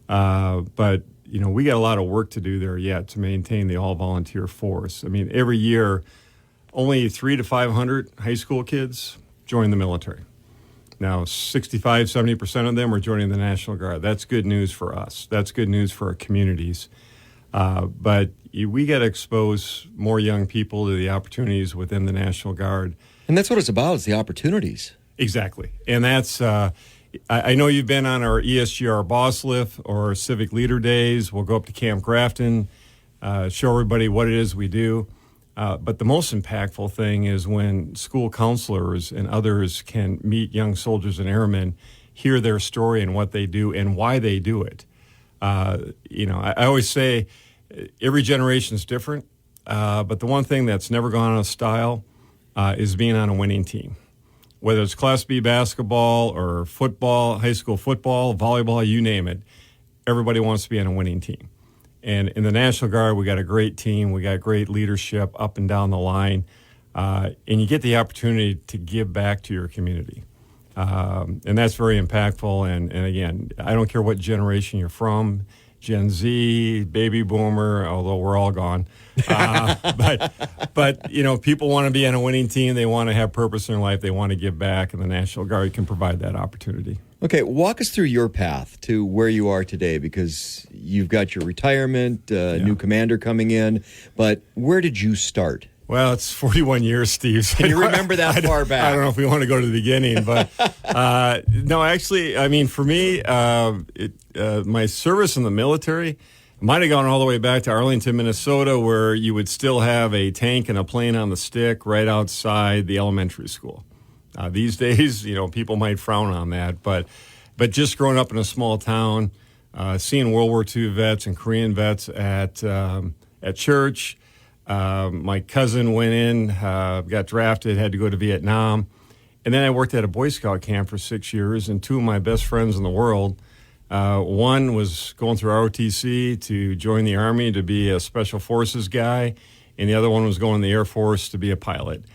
S7: but we got a lot of work to do there yet to maintain the all-volunteer force. I mean, every year, only 300 to 500 high school kids join the military. Now, 65, 70% of them are joining the National Guard. That's good news for us. That's good news for our communities. But we got to expose more young people to the opportunities within the National Guard.
S3: And that's what it's about, is the opportunities.
S7: Exactly. And that's... I know you've been on our ESGR boss lift or our civic leader days. We'll go up to Camp Grafton, show everybody what it is we do. But the most impactful thing is when school counselors and others can meet young soldiers and airmen, hear their story and what they do and why they do it. I always say every generation is different, but the one thing that's never gone out of style is being on a winning team. Whether it's Class B basketball or football, high school football, volleyball, you name it, everybody wants to be on a winning team. And in the National Guard, we got a great team. We got great leadership up and down the line. And you get the opportunity to give back to your community. And that's very impactful. And again, I don't care what generation you're from, Gen Z, baby boomer, although we're all gone. But people want to be on a winning team. They want to have purpose in their life. They want to give back, and the National Guard can provide that opportunity.
S3: Okay, walk us through your path to where you are today, because you've got your retirement, new commander coming in. But where did you start?
S7: Well, it's 41 years, Steve.
S3: Can you remember that far back?
S7: I don't know if we want to go to the beginning, but no, actually, I mean, for me, my service in the military, Might have gone all the way back to Arlington, Minnesota, where you would still have a tank and a plane on the stick right outside the elementary school. These days, people might frown on that, but just growing up in a small town, seeing World War II vets and Korean vets at church. My cousin went in, got drafted, had to go to Vietnam. And then I worked at a Boy Scout camp for 6 years, and two of my best friends in the world, one was going through ROTC to join the Army to be a Special Forces guy, and the other one was going to the Air Force to be a pilot.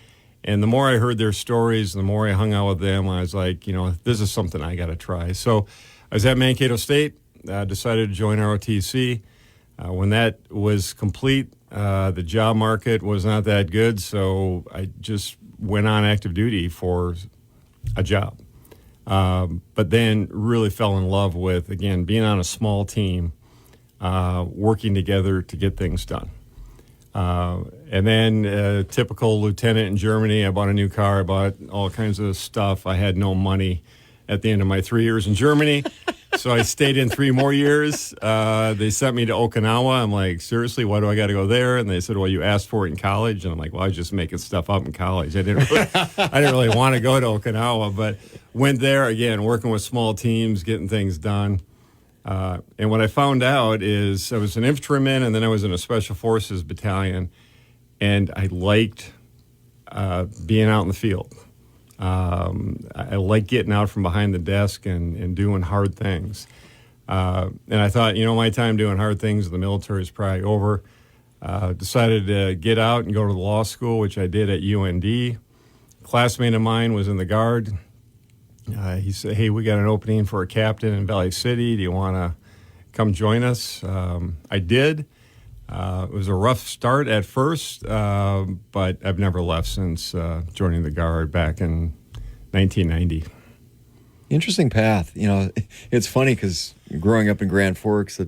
S7: And the more I heard their stories, the more I hung out with them, I was like, this is something I got to try. So I was at Mankato State, decided to join ROTC. When that was complete, the job market was not that good, so I just went on active duty for a job. But then really fell in love with, again, being on a small team, working together to get things done. And then typical lieutenant in Germany, I bought a new car, I bought all kinds of stuff. I had no money at the end of my 3 years in Germany. So I stayed in 3 more years. They sent me to Okinawa. I'm like, seriously, why do I got to go there? And they said, well, you asked for it in college. And I'm like, well, I was just making stuff up in college. I didn't really want to go to Okinawa, but went there, again, working with small teams, getting things done. And what I found out is I was an infantryman, and then I was in a Special Forces battalion, and I liked being out in the field. I like getting out from behind the desk and doing hard things. And I thought, my time doing hard things in the military is probably over. Decided to get out and go to the law school, which I did at UND. A classmate of mine was in the Guard. He said, hey, we got an opening for a captain in Valley City. Do you want to come join us? I did. It was a rough start at first, but I've never left since joining the Guard back in 1990.
S3: Interesting path. It's funny because growing up in Grand Forks, I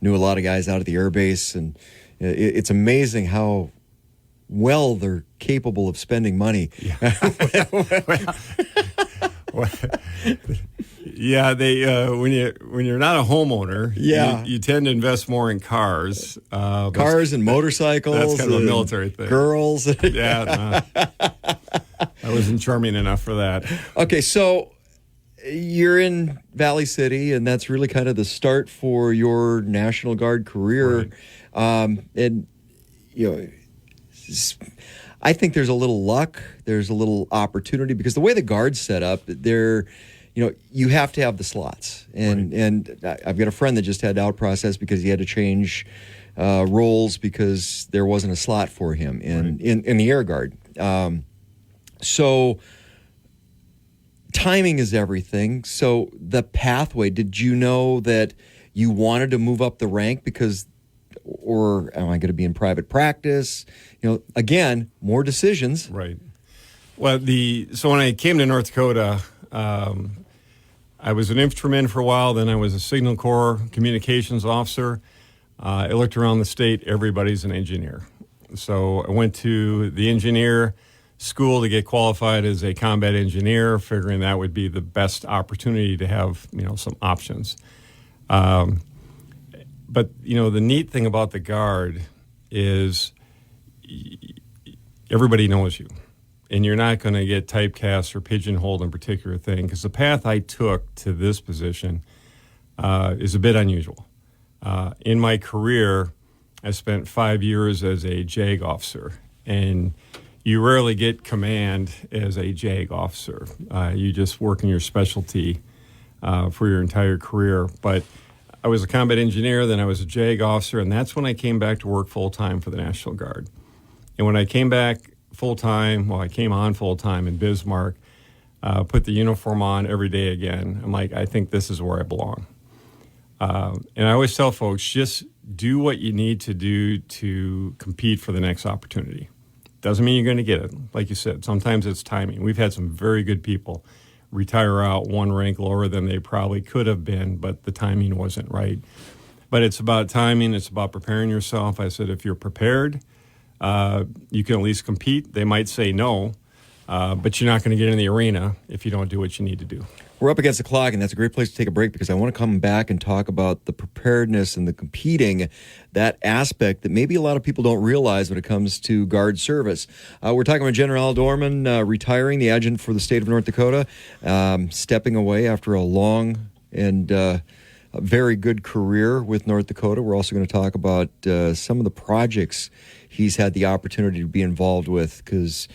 S3: knew a lot of guys out at the air base, and it's amazing how well they're capable of spending money.
S7: Yeah. Yeah, they when you're not a homeowner, you tend to invest more in cars,
S3: cars and motorcycles.
S7: That's kind of a military thing.
S3: Girls,
S7: yeah, I wasn't charming enough for that.
S3: Okay, so you're in Valley City, and that's really kind of the start for your National Guard career, right. And I think there's a little luck, there's a little opportunity, because the way the Guard's set up, you have to have the slots. And I've got a friend that just had to out-process because he had to change roles because there wasn't a slot for him in the Air Guard. So timing is everything. So the pathway, did you know that you wanted to move up the rank or am I going to be in private practice? Again, more decisions.
S7: Right. Well, so when I came to North Dakota, I was an infantryman for a while. Then I was a Signal Corps communications officer. I looked around the state. Everybody's an engineer. So I went to the engineer school to get qualified as a combat engineer, figuring that would be the best opportunity to have some options. But, the neat thing about the Guard is everybody knows you, and you're not going to get typecast or pigeonholed in a particular thing, because the path I took to this position is a bit unusual. In my career, I spent 5 years as a JAG officer, and you rarely get command as a JAG officer. You just work in your specialty for your entire career. But I was a combat engineer, then I was a JAG officer, and that's when I came back to work full-time for the National Guard. And when I came back full-time, I came on full-time in Bismarck, put the uniform on every day again. I'm like, I think this is where I belong. And I always tell folks, just do what you need to do to compete for the next opportunity. Doesn't mean you're going to get it. Like you said, sometimes it's timing. We've had some very good people retire out one rank lower than they probably could have been, but the timing wasn't right. But it's about timing. It's about preparing yourself. I said, if you're prepared, you can at least compete. They might say no, but you're not going to get in the arena if you don't do what you need to do.
S3: We're up against the clock, and that's a great place to take a break because I want to come back and talk about the preparedness and the competing, that aspect that maybe a lot of people don't realize when it comes to Guard service. We're talking about General Al Dorman, retiring, the adjutant for the state of North Dakota, stepping away after a long and a very good career with North Dakota. We're also going to talk about some of the projects he's had the opportunity to be involved with because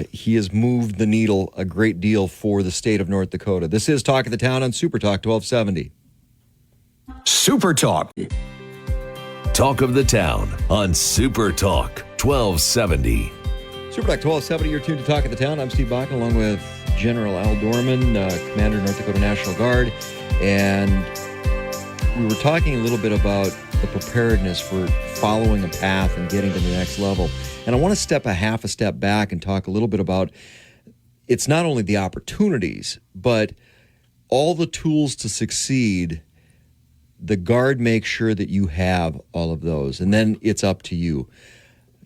S3: he has moved the needle a great deal for the state of North Dakota. This is Talk of the Town on Super Talk 1270.
S5: Super Talk.
S2: Talk of the Town on Super Talk 1270.
S3: Super Talk 1270, you're tuned to Talk of the Town. I'm Steve Bakken along with General Al Dorman, Commander North Dakota National Guard. And we were talking a little bit about the preparedness for following a path and getting to the next level. And I want to step a half a step back and talk a little bit about it's not only the opportunities, but all the tools to succeed. The Guard makes sure that you have all of those, and then it's up to you.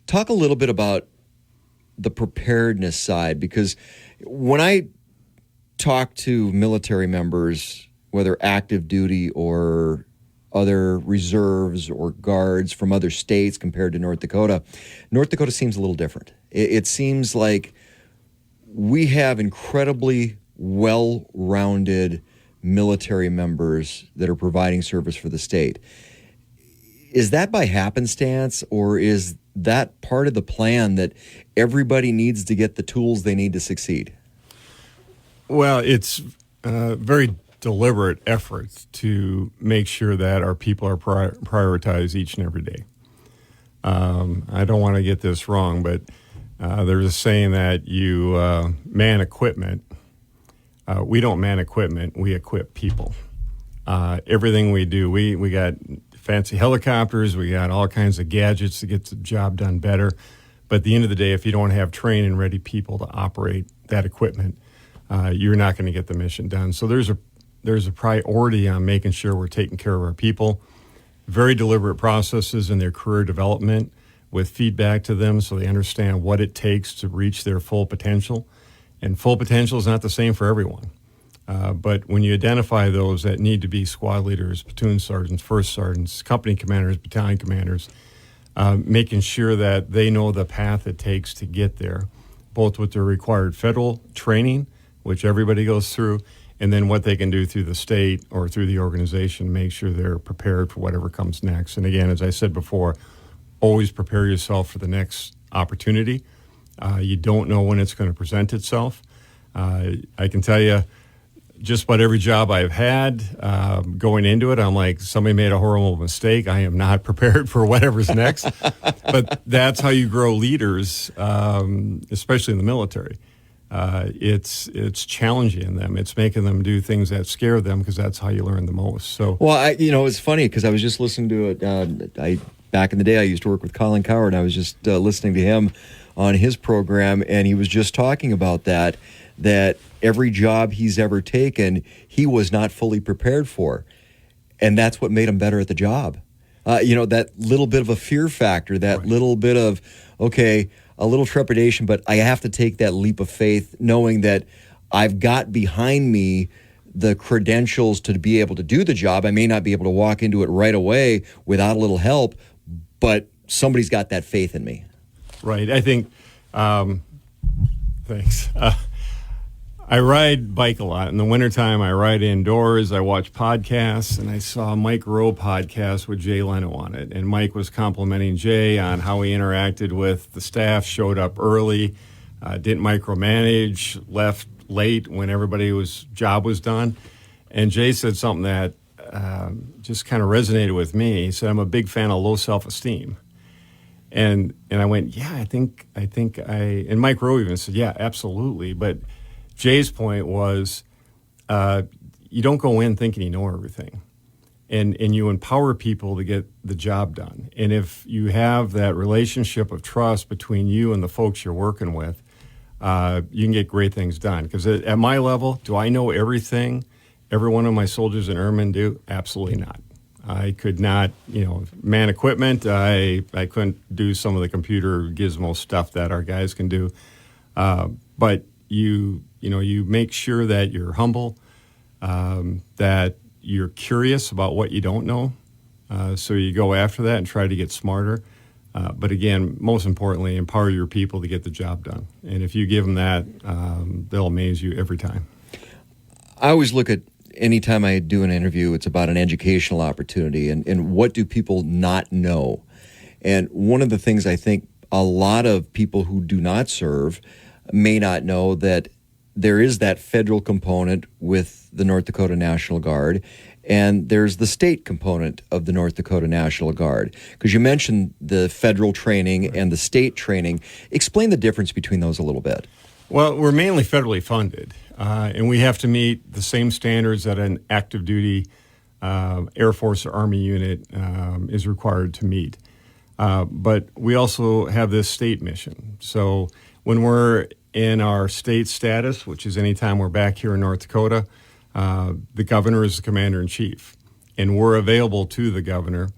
S3: Talk a little bit about the preparedness side, because when I talk to military members, whether active duty or other reserves or guards from other states compared to North Dakota seems a little different. It seems like we have incredibly well-rounded military members that are providing service for the state. Is that by happenstance, or is that part of the plan that everybody needs to get the tools they need to succeed?
S7: Well, it's very deliberate efforts to make sure that our people are prioritized each and every day. I don't want to get this wrong, but there's a saying that you man equipment. We don't man equipment, we equip people. Everything we do, we got fancy helicopters, we got all kinds of gadgets to get the job done better. But at the end of the day, if you don't have trained and ready people to operate that equipment, you're not going to get the mission done. So there's a priority on making sure we're taking care of our people. Very deliberate processes in their career development with feedback to them so they understand what it takes to reach their full potential. And full potential is not the same for everyone. But when you identify those that need to be squad leaders, platoon sergeants, first sergeants, company commanders, battalion commanders, making sure that they know the path it takes to get there, both with their required federal training, which everybody goes through, and then what they can do through the state or through the organization to make sure they're prepared for whatever comes next. And again, as I said before, always prepare yourself for the next opportunity. You don't know when it's going to present itself. I can tell you, just about every job I've had, going into it, I'm like, somebody made a horrible mistake. I am not prepared for whatever's next. But that's how you grow leaders, especially in the military. It's challenging them. It's making them do things that scare them because that's how you learn the most. So,
S3: well, it's funny because I was just listening to it. Back in the day, I used to work with Colin Coward, and I was just listening to him on his program, and he was just talking about that every job he's ever taken, he was not fully prepared for. And that's what made him better at the job. That little bit of a fear factor, that
S7: right.
S3: little bit of, okay, a little trepidation, but I have to take that leap of faith knowing that I've got behind me the credentials to be able to do the job. I may not be able to walk into it right away without a little help, but somebody's got that faith in me.
S7: Right. I think, thanks. I ride bike a lot. In the wintertime, I ride indoors. I watch podcasts, and I saw a Mike Rowe podcast with Jay Leno on it. And Mike was complimenting Jay on how he interacted with the staff, showed up early, didn't micromanage, left late when everybody's job was done. And Jay said something that just kind of resonated with me. He said, I'm a big fan of low self-esteem. And I went, yeah, I think and Mike Rowe even said, yeah, absolutely. But Jay's point was, you don't go in thinking you know everything, and you empower people to get the job done. And if you have that relationship of trust between you and the folks you're working with, you can get great things done. Because at my level, do I know everything every one of my soldiers and airmen do? Absolutely not. I could not, man equipment. I couldn't do some of the computer gizmo stuff that our guys can do. But you make sure that you're humble, that you're curious about what you don't know. So you go after that and try to get smarter. But again, most importantly, empower your people to get the job done. And if you give them that, they'll amaze you every time.
S3: I always look at anytime I do an interview, it's about an educational opportunity and what do people not know? And one of the things I think a lot of people who do not serve may not know that there is that federal component with the North Dakota National Guard, and there's the state component of the North Dakota National Guard. Because you mentioned the federal training and the state training. Explain the difference between those a little bit.
S7: Well, we're mainly federally funded, and we have to meet the same standards that an active duty Air Force or Army unit is required to meet. But we also have this state mission. So when we're in our state status, which is anytime we're back here in North Dakota, the governor is the commander-in-chief, and we're available to the governor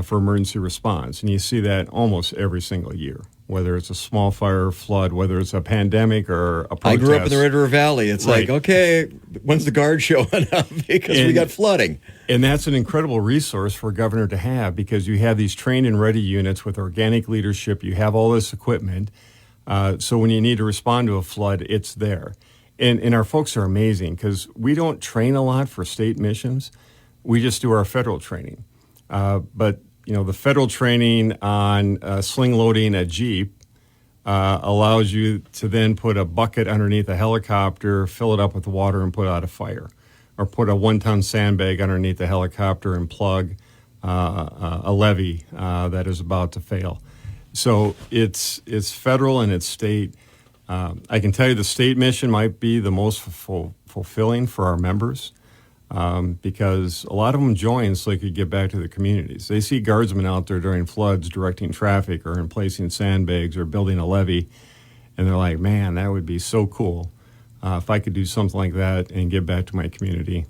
S7: for emergency response. And you see that almost every single year, whether it's a small fire, flood, whether it's a pandemic or a protest.
S3: I grew up in the Red River Valley. It's
S7: right.
S3: like, okay, when's the guard showing up? Because we got flooding.
S7: And that's an incredible resource for a governor to have, because you have these trained and ready units with organic leadership. You have all this equipment. So when you need to respond to a flood, it's there. And our folks are amazing, because we don't train a lot for state missions. We just do our federal training. But, the federal training on sling loading a Jeep allows you to then put a bucket underneath a helicopter, fill it up with water, and put out a fire. Or put a 1-ton sandbag underneath the helicopter and plug a levee that is about to fail. So it's federal and it's state. I can tell you the state mission might be the most fulfilling for our members, because a lot of them join so they could get back to the communities. They see guardsmen out there during floods directing traffic or in placing sandbags or building a levee, and they're like, man, that would be so cool if I could do something like that and get back to my community.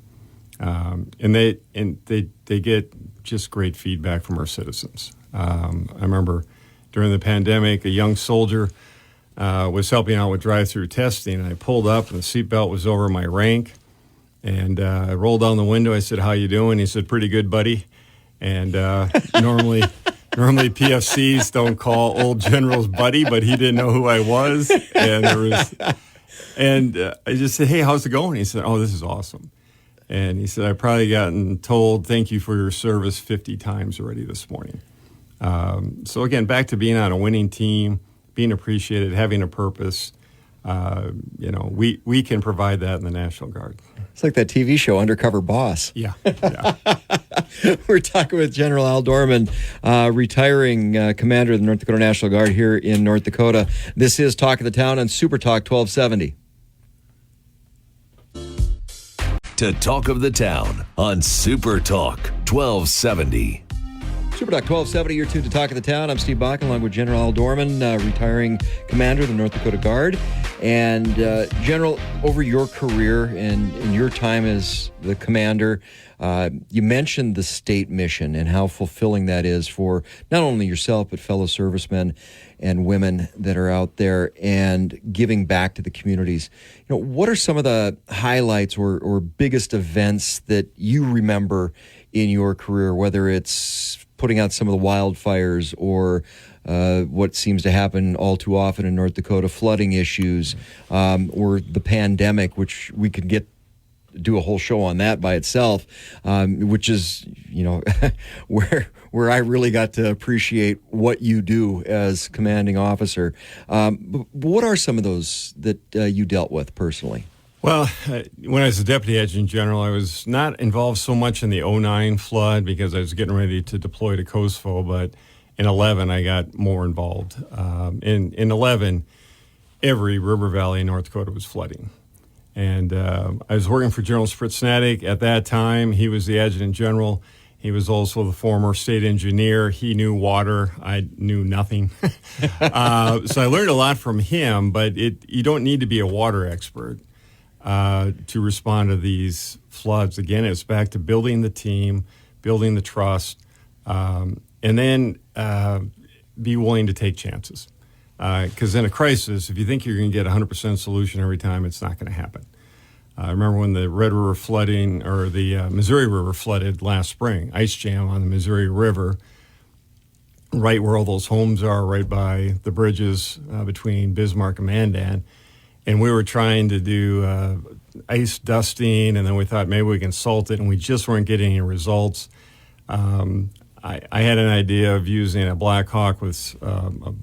S7: And they get just great feedback from our citizens. I remember during the pandemic, a young soldier was helping out with drive-through testing, and I pulled up, and the seatbelt was over my rank, and I rolled down the window. I said, "How you doing?" He said, "Pretty good, buddy." And normally PFCs don't call old generals buddy, but he didn't know who I was, and I just said, "Hey, how's it going?" He said, "Oh, this is awesome." And he said, "I've probably gotten told thank you for your service 50 times already this morning." So again, back to being on a winning team, being appreciated, having a purpose. We can provide that in the National Guard.
S3: It's like that TV show, Undercover Boss.
S7: Yeah.
S3: We're talking with General Al Dorman, retiring commander of the North Dakota National Guard here in North Dakota. This is Talk of the Town on Super Talk 1270.
S2: To Talk of the Town on Super Talk 1270.
S3: Super Talk 1270, you're tuned to Talk of the Town. I'm Steve Bakken, along with General Al Dorman, retiring commander of the North Dakota Guard. And General, over your career and your time as the commander, you mentioned the state mission and how fulfilling that is for not only yourself, but fellow servicemen and women that are out there and giving back to the communities. What are some of the highlights or biggest events that you remember in your career, whether it's putting out some of the wildfires or what seems to happen all too often in North Dakota, flooding issues, or the pandemic, which we could do a whole show on that by itself, which is, where I really got to appreciate what you do as commanding officer. But what are some of those that you dealt with personally?
S7: Well, when I was a deputy adjutant general, I was not involved so much in the 2009 flood because I was getting ready to deploy to Kosovo, but in 2011 I got more involved. In 2011, every river valley in North Dakota was flooding. And I was working for General Spritsnatic at that time. He was the adjutant general. He was also the former state engineer. He knew water. I knew nothing. So I learned a lot from him, but you don't need to be a water expert to respond to these floods. Again, it's back to building the team, building the trust, and then be willing to take chances. Because in a crisis, if you think you're going to get a 100% solution every time, it's not going to happen. I remember when the Red River flooding, or the Missouri River flooded last spring, ice jam on the Missouri River, right where all those homes are, right by the bridges between Bismarck and Mandan. And we were trying to do ice dusting, and then we thought maybe we can salt it, and we just weren't getting any results. I had an idea of using a Black Hawk with a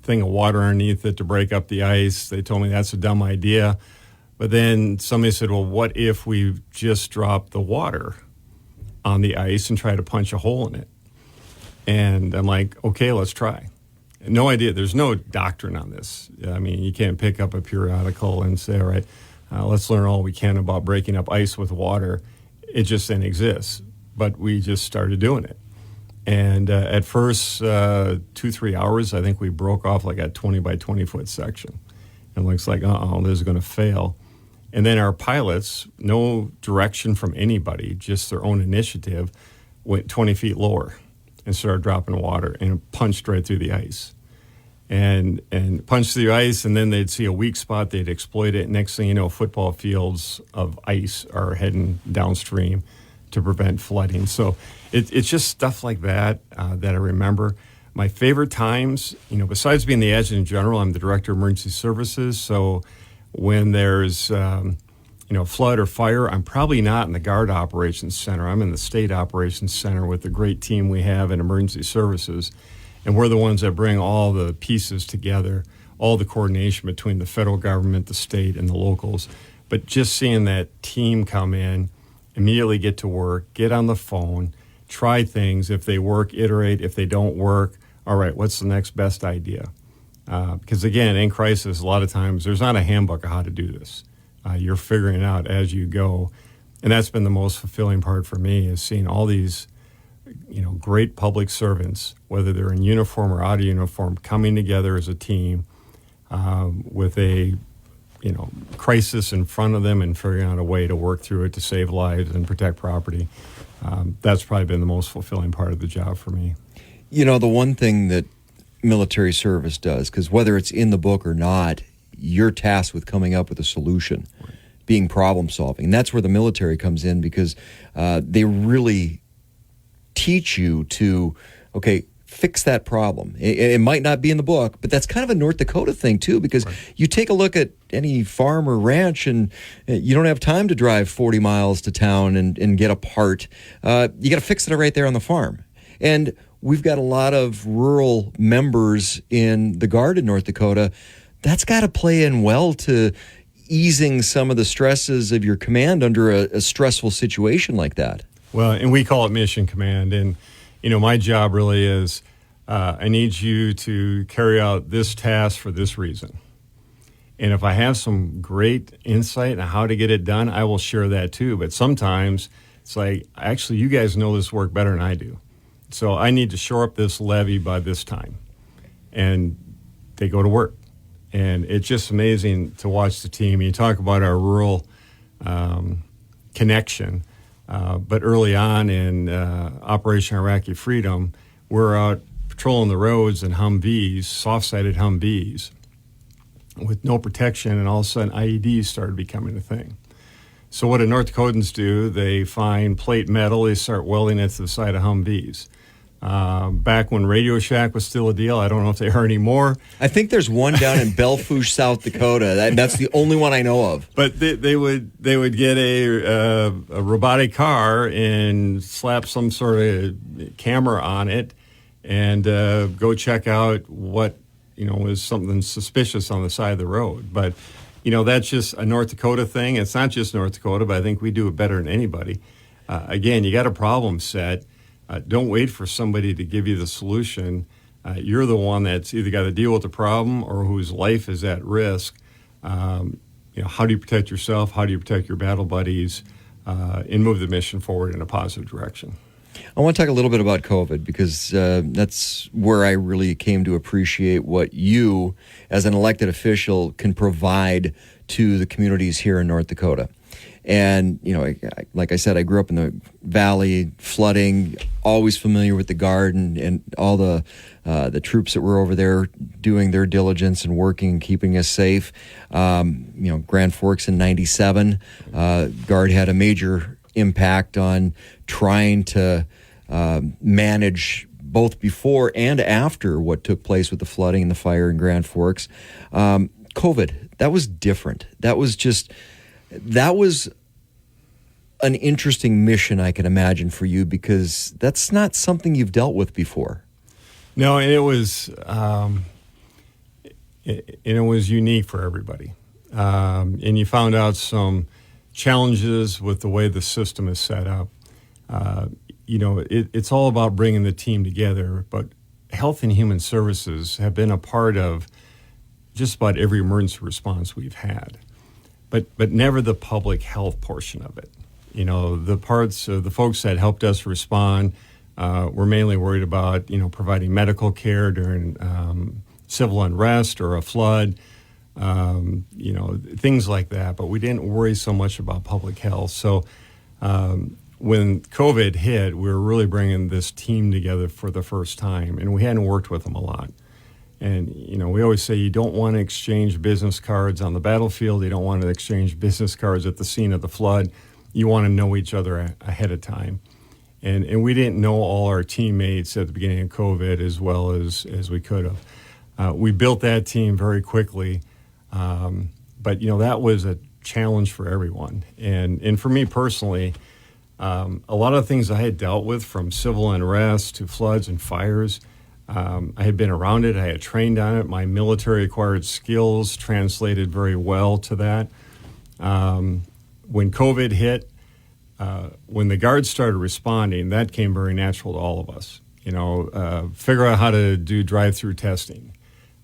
S7: thing of water underneath it to break up the ice. They told me that's a dumb idea. But then somebody said, well, what if we just drop the water on the ice and try to punch a hole in it? And I'm like, okay, let's try. No idea. There's no doctrine on this. I mean, you can't pick up a periodical and say, all right, let's learn all we can about breaking up ice with water. It just didn't exist. But we just started doing it. And at first, 2-3 hours, I think we broke off like a 20 by 20 foot section. And it looks like, this is going to fail. And then our pilots, no direction from anybody, just their own initiative, went 20 feet lower and started dropping water and punched right through the ice. And punched through the ice, and then they'd see a weak spot, they'd exploit it. Next thing you know, football fields of ice are heading downstream to prevent flooding. So it's just stuff like that that I remember. My favorite times, besides being the adjutant general, I'm the director of emergency services. So when there's flood or fire, I'm probably not in the Guard Operations Center. I'm in the State Operations Center with the great team we have in emergency services. And we're the ones that bring all the pieces together, all the coordination between the federal government, the state, and the locals. But just seeing that team come in, immediately get to work, get on the phone, try things. If they work, iterate. If they don't work, all right, what's the next best idea? Because again, in crisis, a lot of times there's not a handbook of how to do this. You're figuring it out as you go. And that's been the most fulfilling part for me, is seeing all these, great public servants, whether they're in uniform or out of uniform, coming together as a team with a, crisis in front of them and figuring out a way to work through it to save lives and protect property. That's probably been the most fulfilling part of the job for me.
S3: The one thing that military service does, because whether it's in the book or not, you're tasked with coming up with a solution, right, being problem solving. And that's where the military comes in, because they really teach you to, fix that problem. It might not be in the book, but that's kind of a North Dakota thing too, because right, you take a look at any farm or ranch and you don't have time to drive 40 miles to town and get a part. You got to fix it right there on the farm. And we've got a lot of rural members in the Guard in North Dakota. That's got to play in well to easing some of the stresses of your command under a stressful situation like that.
S7: Well, and we call it mission command. And, my job really is I need you to carry out this task for this reason. And if I have some great insight on how to get it done, I will share that too. But sometimes it's like, actually, you guys know this work better than I do. So I need to shore up this levee by this time. And they go to work. And it's just amazing to watch the team. You talk about our rural connection. But early on in Operation Iraqi Freedom, we're out patrolling the roads in Humvees, soft-sided Humvees, with no protection, and all of a sudden IEDs started becoming a thing. So what do North Dakotans do? They find plate metal, they start welding it to the side of Humvees. Back when Radio Shack was still a deal, I don't know if they are anymore.
S3: I think there's one down in Belfouche, South Dakota. That's the only one I know of.
S7: But they would get a robotic car and slap some sort of camera on it and go check out what was something suspicious on the side of the road. But that's just a North Dakota thing. It's not just North Dakota, but I think we do it better than anybody. Again, you got a problem set. Don't wait for somebody to give you the solution. You're the one that's either got to deal with the problem or whose life is at risk. How do you protect yourself? How do you protect your battle buddies and move the mission forward in a positive direction?
S3: I want to talk a little bit about COVID, because that's where I really came to appreciate what you, as an elected official, can provide to the communities here in North Dakota. And, like I said, I grew up in the valley, flooding, always familiar with the Guard and all the troops that were over there doing their diligence and working and keeping us safe. Grand Forks in 97, Guard had a major impact on trying to manage both before and after what took place with the flooding and the fire in Grand Forks. COVID, that was different. That was an interesting mission, I can imagine, for you, because that's not something you've dealt with before.
S7: No, and it was unique for everybody. And you found out some challenges with the way the system is set up. It's all about bringing the team together, but Health and Human Services have been a part of just about every emergency response we've had, but never the public health portion of it. The parts of the folks that helped us respond were mainly worried about, providing medical care during civil unrest or a flood, things like that. But we didn't worry so much about public health. So when COVID hit, we were really bringing this team together for the first time, and we hadn't worked with them a lot. And, we always say you don't want to exchange business cards on the battlefield. You don't want to exchange business cards at the scene of the flood. You want to know each other ahead of time. And we didn't know all our teammates at the beginning of COVID as well as we could have. We built that team very quickly, but that was a challenge for everyone. And for me personally, a lot of the things I had dealt with, from civil unrest to floods and fires, I had been around it. I had trained on it. My military acquired skills translated very well to that. When COVID hit, when the Guards started responding, that came very natural to all of us. Figure out how to do drive-through testing.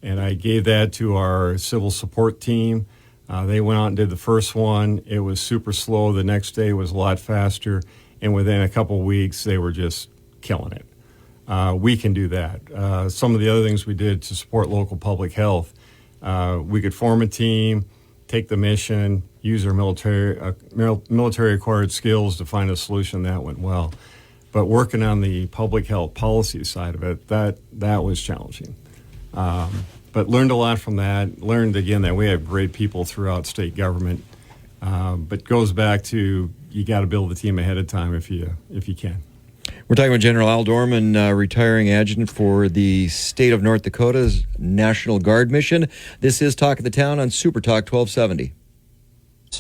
S7: And I gave that to our civil support team. They went out and did the first one. It was super slow. The next day was a lot faster. And within a couple of weeks, they were just killing it. We can do that. Some of the other things we did to support local public health, we could form a team, take the mission, use our military acquired skills to find a solution. That went well. But working on the public health policy side of it, that was challenging. But learned a lot from that. Learned, again, that we have great people throughout state government. But goes back to, you got to build the team ahead of time if you can.
S3: We're talking with General Al Dorman, retiring adjutant for the state of North Dakota's National Guard mission. This is Talk of the Town on Super Talk 1270.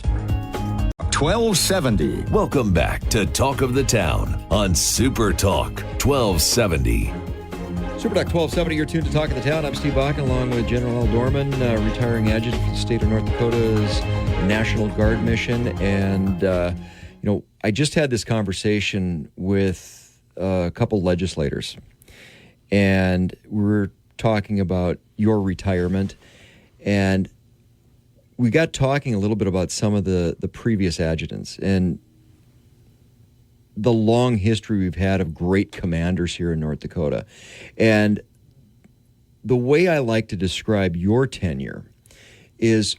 S5: 1270.
S2: Welcome back to Talk of the Town on Super Talk 1270.
S3: Super Talk 1270, you're tuned to Talk of the Town. I'm Steve Bakken, along with General Al Dorman, retiring adjutant for the state of North Dakota's National Guard mission. And, I just had this conversation with a couple legislators, and we were talking about your retirement, and we got talking a little bit about some of the previous adjutants and the long history we've had of great commanders here in North Dakota. And the way I like to describe your tenure is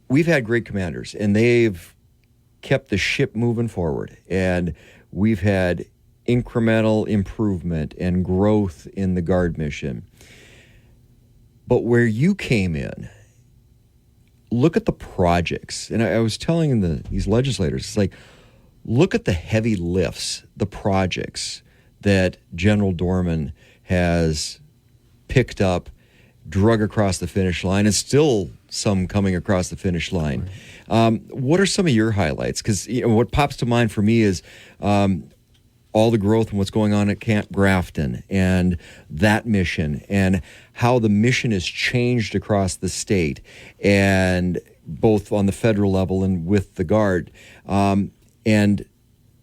S3: we've had great commanders, and they've kept the ship moving forward, and we've had incremental improvement and growth in the Guard mission. But where you came in, look at the projects. And I was telling these legislators, it's like, look at the heavy lifts, the projects that General Dorman has picked up, drug across the finish line, and still some coming across the finish line. What are some of your highlights? Because what pops to mind for me is all the growth and what's going on at Camp Grafton and that mission, and how the mission has changed across the state, and both on the federal level and with the Guard, and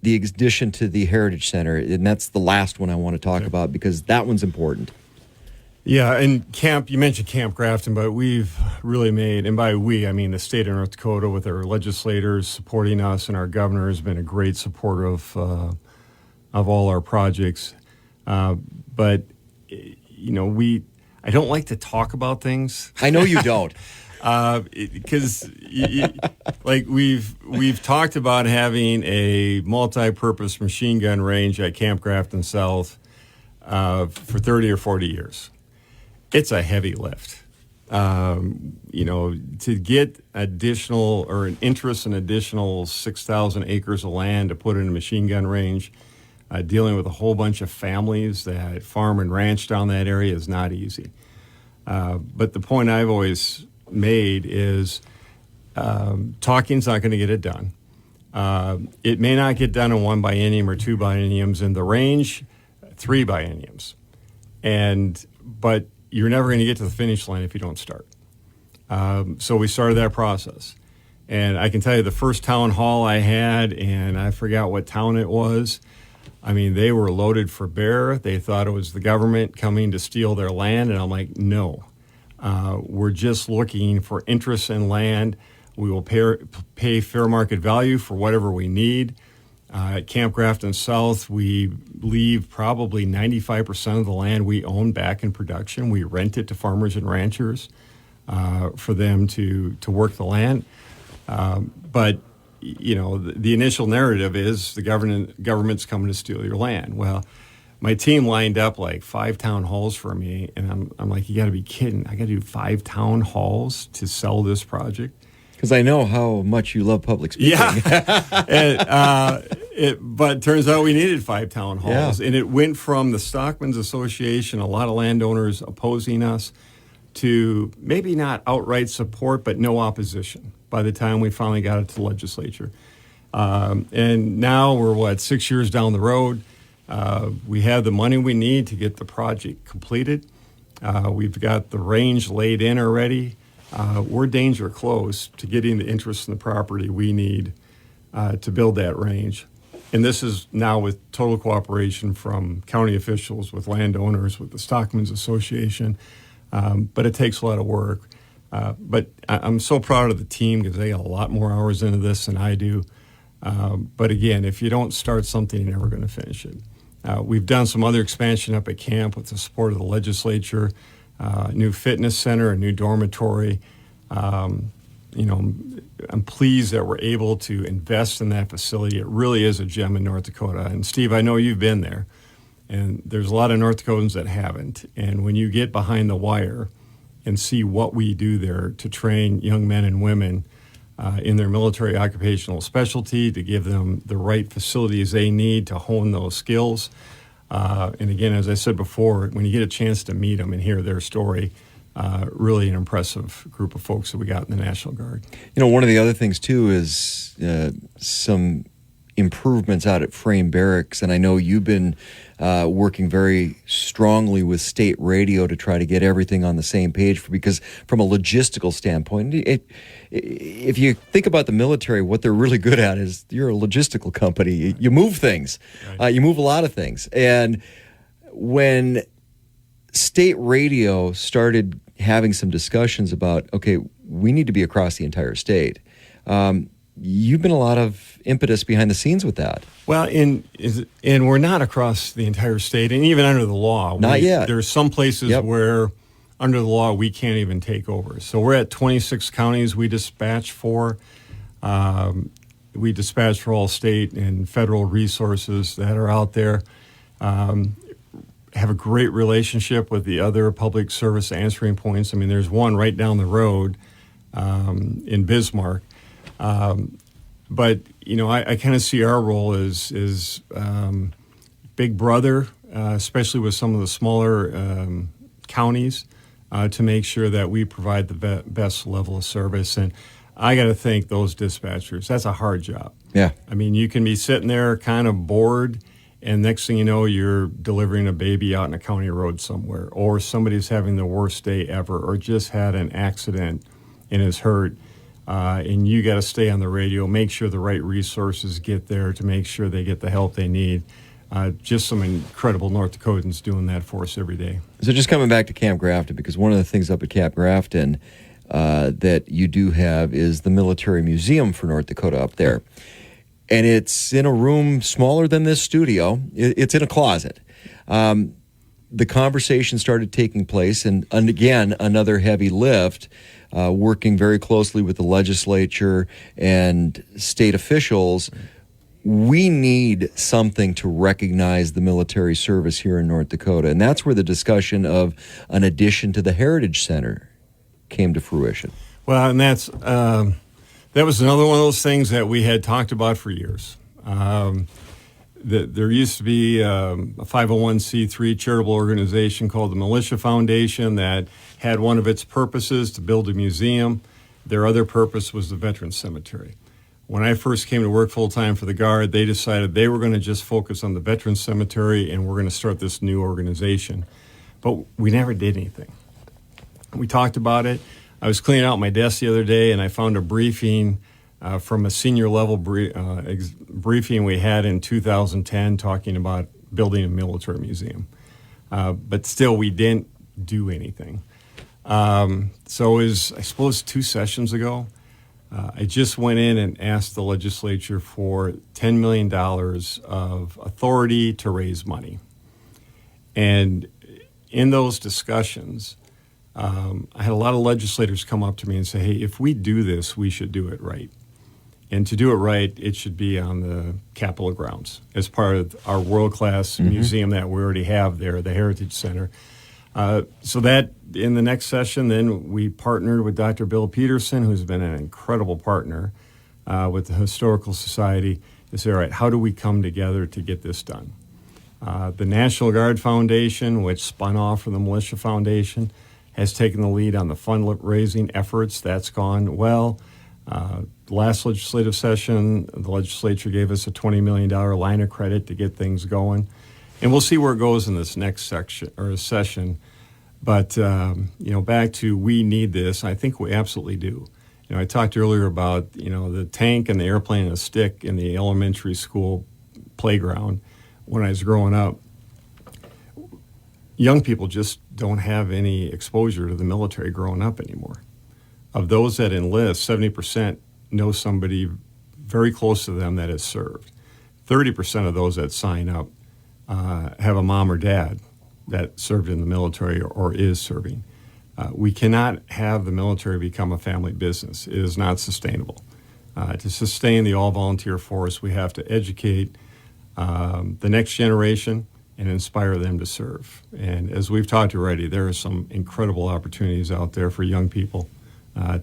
S3: the addition to the Heritage Center. And that's the last one I want to talk about, because that one's important.
S7: Yeah, and you mentioned Camp Grafton, but we've really made, and by we, I mean the state of North Dakota, with our legislators supporting us, and our governor has been a great supporter of all our projects. But, I don't like to talk about things.
S3: I know you don't.
S7: Because we've talked about having a multi-purpose machine gun range at Camp Grafton South for 30 or 40 years. it's a heavy lift. To get additional or an interest in additional 6,000 acres of land to put in a machine gun range, dealing with a whole bunch of families that farm and ranch down that area is not easy. But the point I've always made is talking's not going to get it done. It may not get done in 1 biennium or 2 bienniums, in the range 3 bienniums. But you're never going to get to the finish line if you don't start. So we started that process. And I can tell you the first town hall I had, and I forgot what town it was, I mean, they were loaded for bear. They thought it was the government coming to steal their land. And I'm like, no, we're just looking for interest in land. We will pay fair market value for whatever we need. At Camp Grafton South, we leave probably 95% of the land we own back in production. We rent it to farmers and ranchers for them to work the land. But the initial narrative is the government's coming to steal your land. Well, my team lined up like 5 town halls for me, and I'm like, you got to be kidding! I got to do 5 town halls to sell this project.
S3: Because I know how much you love public speaking.
S7: Yeah. But it turns out we needed 5 town halls.
S3: Yeah.
S7: And it went from the Stockmen's Association, a lot of landowners opposing us, to maybe not outright support, but no opposition by the time we finally got it to the legislature. And now we're, 6 years down the road. We have the money we need to get the project completed. We've got the range laid in already. We're danger close to getting the interest in the property we need to build that range. And this is now with total cooperation from county officials, with landowners, with the Stockmen's Association. But it takes a lot of work. But I'm so proud of the team because they got a lot more hours into this than I do. But again, if you don't start something, you're never going to finish it. We've done some other expansion up at camp with the support of the legislature. New fitness center, a new dormitory. I'm pleased that we're able to invest in that facility. It really is a gem in North Dakota. And Steve, I know you've been there, and there's a lot of North Dakotans that haven't. And when you get behind the wire and see what we do there to train young men and women in their military occupational specialty, to give them the right facilities they need to hone those skills. And again, as I said before, when you get a chance to meet them and hear their story, really an impressive group of folks that we got in the National Guard.
S3: One of the other things, too, is some improvements out at Frame Barracks. And I know you've been working very strongly with state radio to try to get everything on the same page, because from a logistical standpoint, if you think about the military, what they're really good at is you're a logistical company. You move things. Right. You move a lot of things. And when state radio started having some discussions about, okay, we need to be across the entire state, you've been a lot of impetus behind the scenes with that.
S7: Well, and we're not across the entire state, and even under the law.
S3: Not yet.
S7: There's some places where under the law we can't even take over. So we're at 26 counties we dispatch for. We dispatch for all state and federal resources that are out there. Have a great relationship with the other public service answering points. I mean, there's one right down the road in Bismarck. But, I kind of see our role as big brother, especially with some of the smaller counties, to make sure that we provide the best level of service. And I got to thank those dispatchers. That's a hard job.
S3: Yeah.
S7: I mean, you can be sitting there kind of bored, and next thing you know, you're delivering a baby out in a county road somewhere, or somebody's having the worst day ever, or just had an accident and is hurt. And you got to stay on the radio, make sure the right resources get there to make sure they get the help they need. Just some incredible North Dakotans doing that for us every day.
S3: So just coming back to Camp Grafton, because one of the things up at Camp Grafton that you do have is the Military Museum for North Dakota up there. And it's in a room smaller than this studio. It's in a closet. The conversation started taking place, and again, another heavy lift, working very closely with the legislature and state officials. we need something to recognize the military service here in North Dakota. And that's where the discussion of an addition to the Heritage Center came to fruition.
S7: Well, and that was another one of those things that we had talked about for years. There used to be a 501c3 charitable organization called the Militia Foundation that had one of its purposes to build a museum. Their other purpose was the Veterans Cemetery. When I first came to work full-time for the Guard, they decided they were going to just focus on the Veterans Cemetery, and we're going to start this new organization. But we never did anything. We talked about it. I was cleaning out my desk the other day, and I found a briefing from a senior level briefing we had in 2010 talking about building a military museum. But still, we didn't do anything. So it was, I suppose, 2 sessions ago, I just went in and asked the legislature for $10 million of authority to raise money. And in those discussions, I had a lot of legislators come up to me and say, hey, if we do this, we should do it right. And to do it right, it should be on the Capitol grounds as part of our world-class museum that we already have there, the Heritage Center. So that in the next session, then we partnered with Dr. Bill Peterson, who's been an incredible partner with the Historical Society, to say, all right, how do we come together to get this done? The National Guard Foundation, which spun off from the Militia Foundation, has taken the lead on the fundraising efforts. That's gone well. Last legislative session, the legislature gave us a $20 million line of credit to get things going. And we'll see where it goes in this next session. But, back to we need this, I think we absolutely do. I talked earlier about, the tank and the airplane and the stick in the elementary school playground when I was growing up. Young people just don't have any exposure to the military growing up anymore. Of those that enlist, 70% know somebody very close to them that has served. 30% of those that sign up have a mom or dad that served in the military or is serving. We cannot have the military become a family business. It is not sustainable. To sustain the all-volunteer force, we have to educate the next generation and inspire them to serve. And as we've talked already, there are some incredible opportunities out there for young people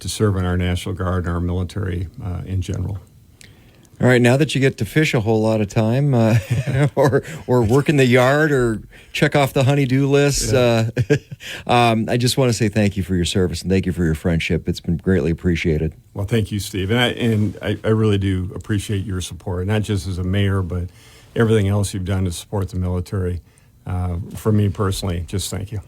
S7: to serve in our National Guard and our military in general.
S3: All right, now that you get to fish a whole lot of time or work in the yard or check off the honey-do list, I just want to say thank you for your service and thank you for your friendship. It's been greatly appreciated.
S7: Well, thank you, Steve. And I really do appreciate your support, not just as a mayor, but everything else you've done to support the military. For me personally, just thank you.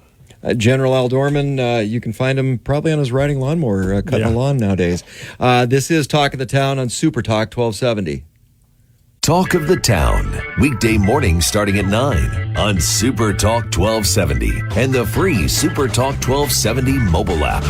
S3: General Al Dorman, you can find him probably on his riding lawnmower, cutting the lawn nowadays. This is Talk of the Town on Super Talk 1270.
S2: Talk of the Town, weekday mornings starting at 9 on Super Talk 1270 and the free Super Talk 1270 mobile app.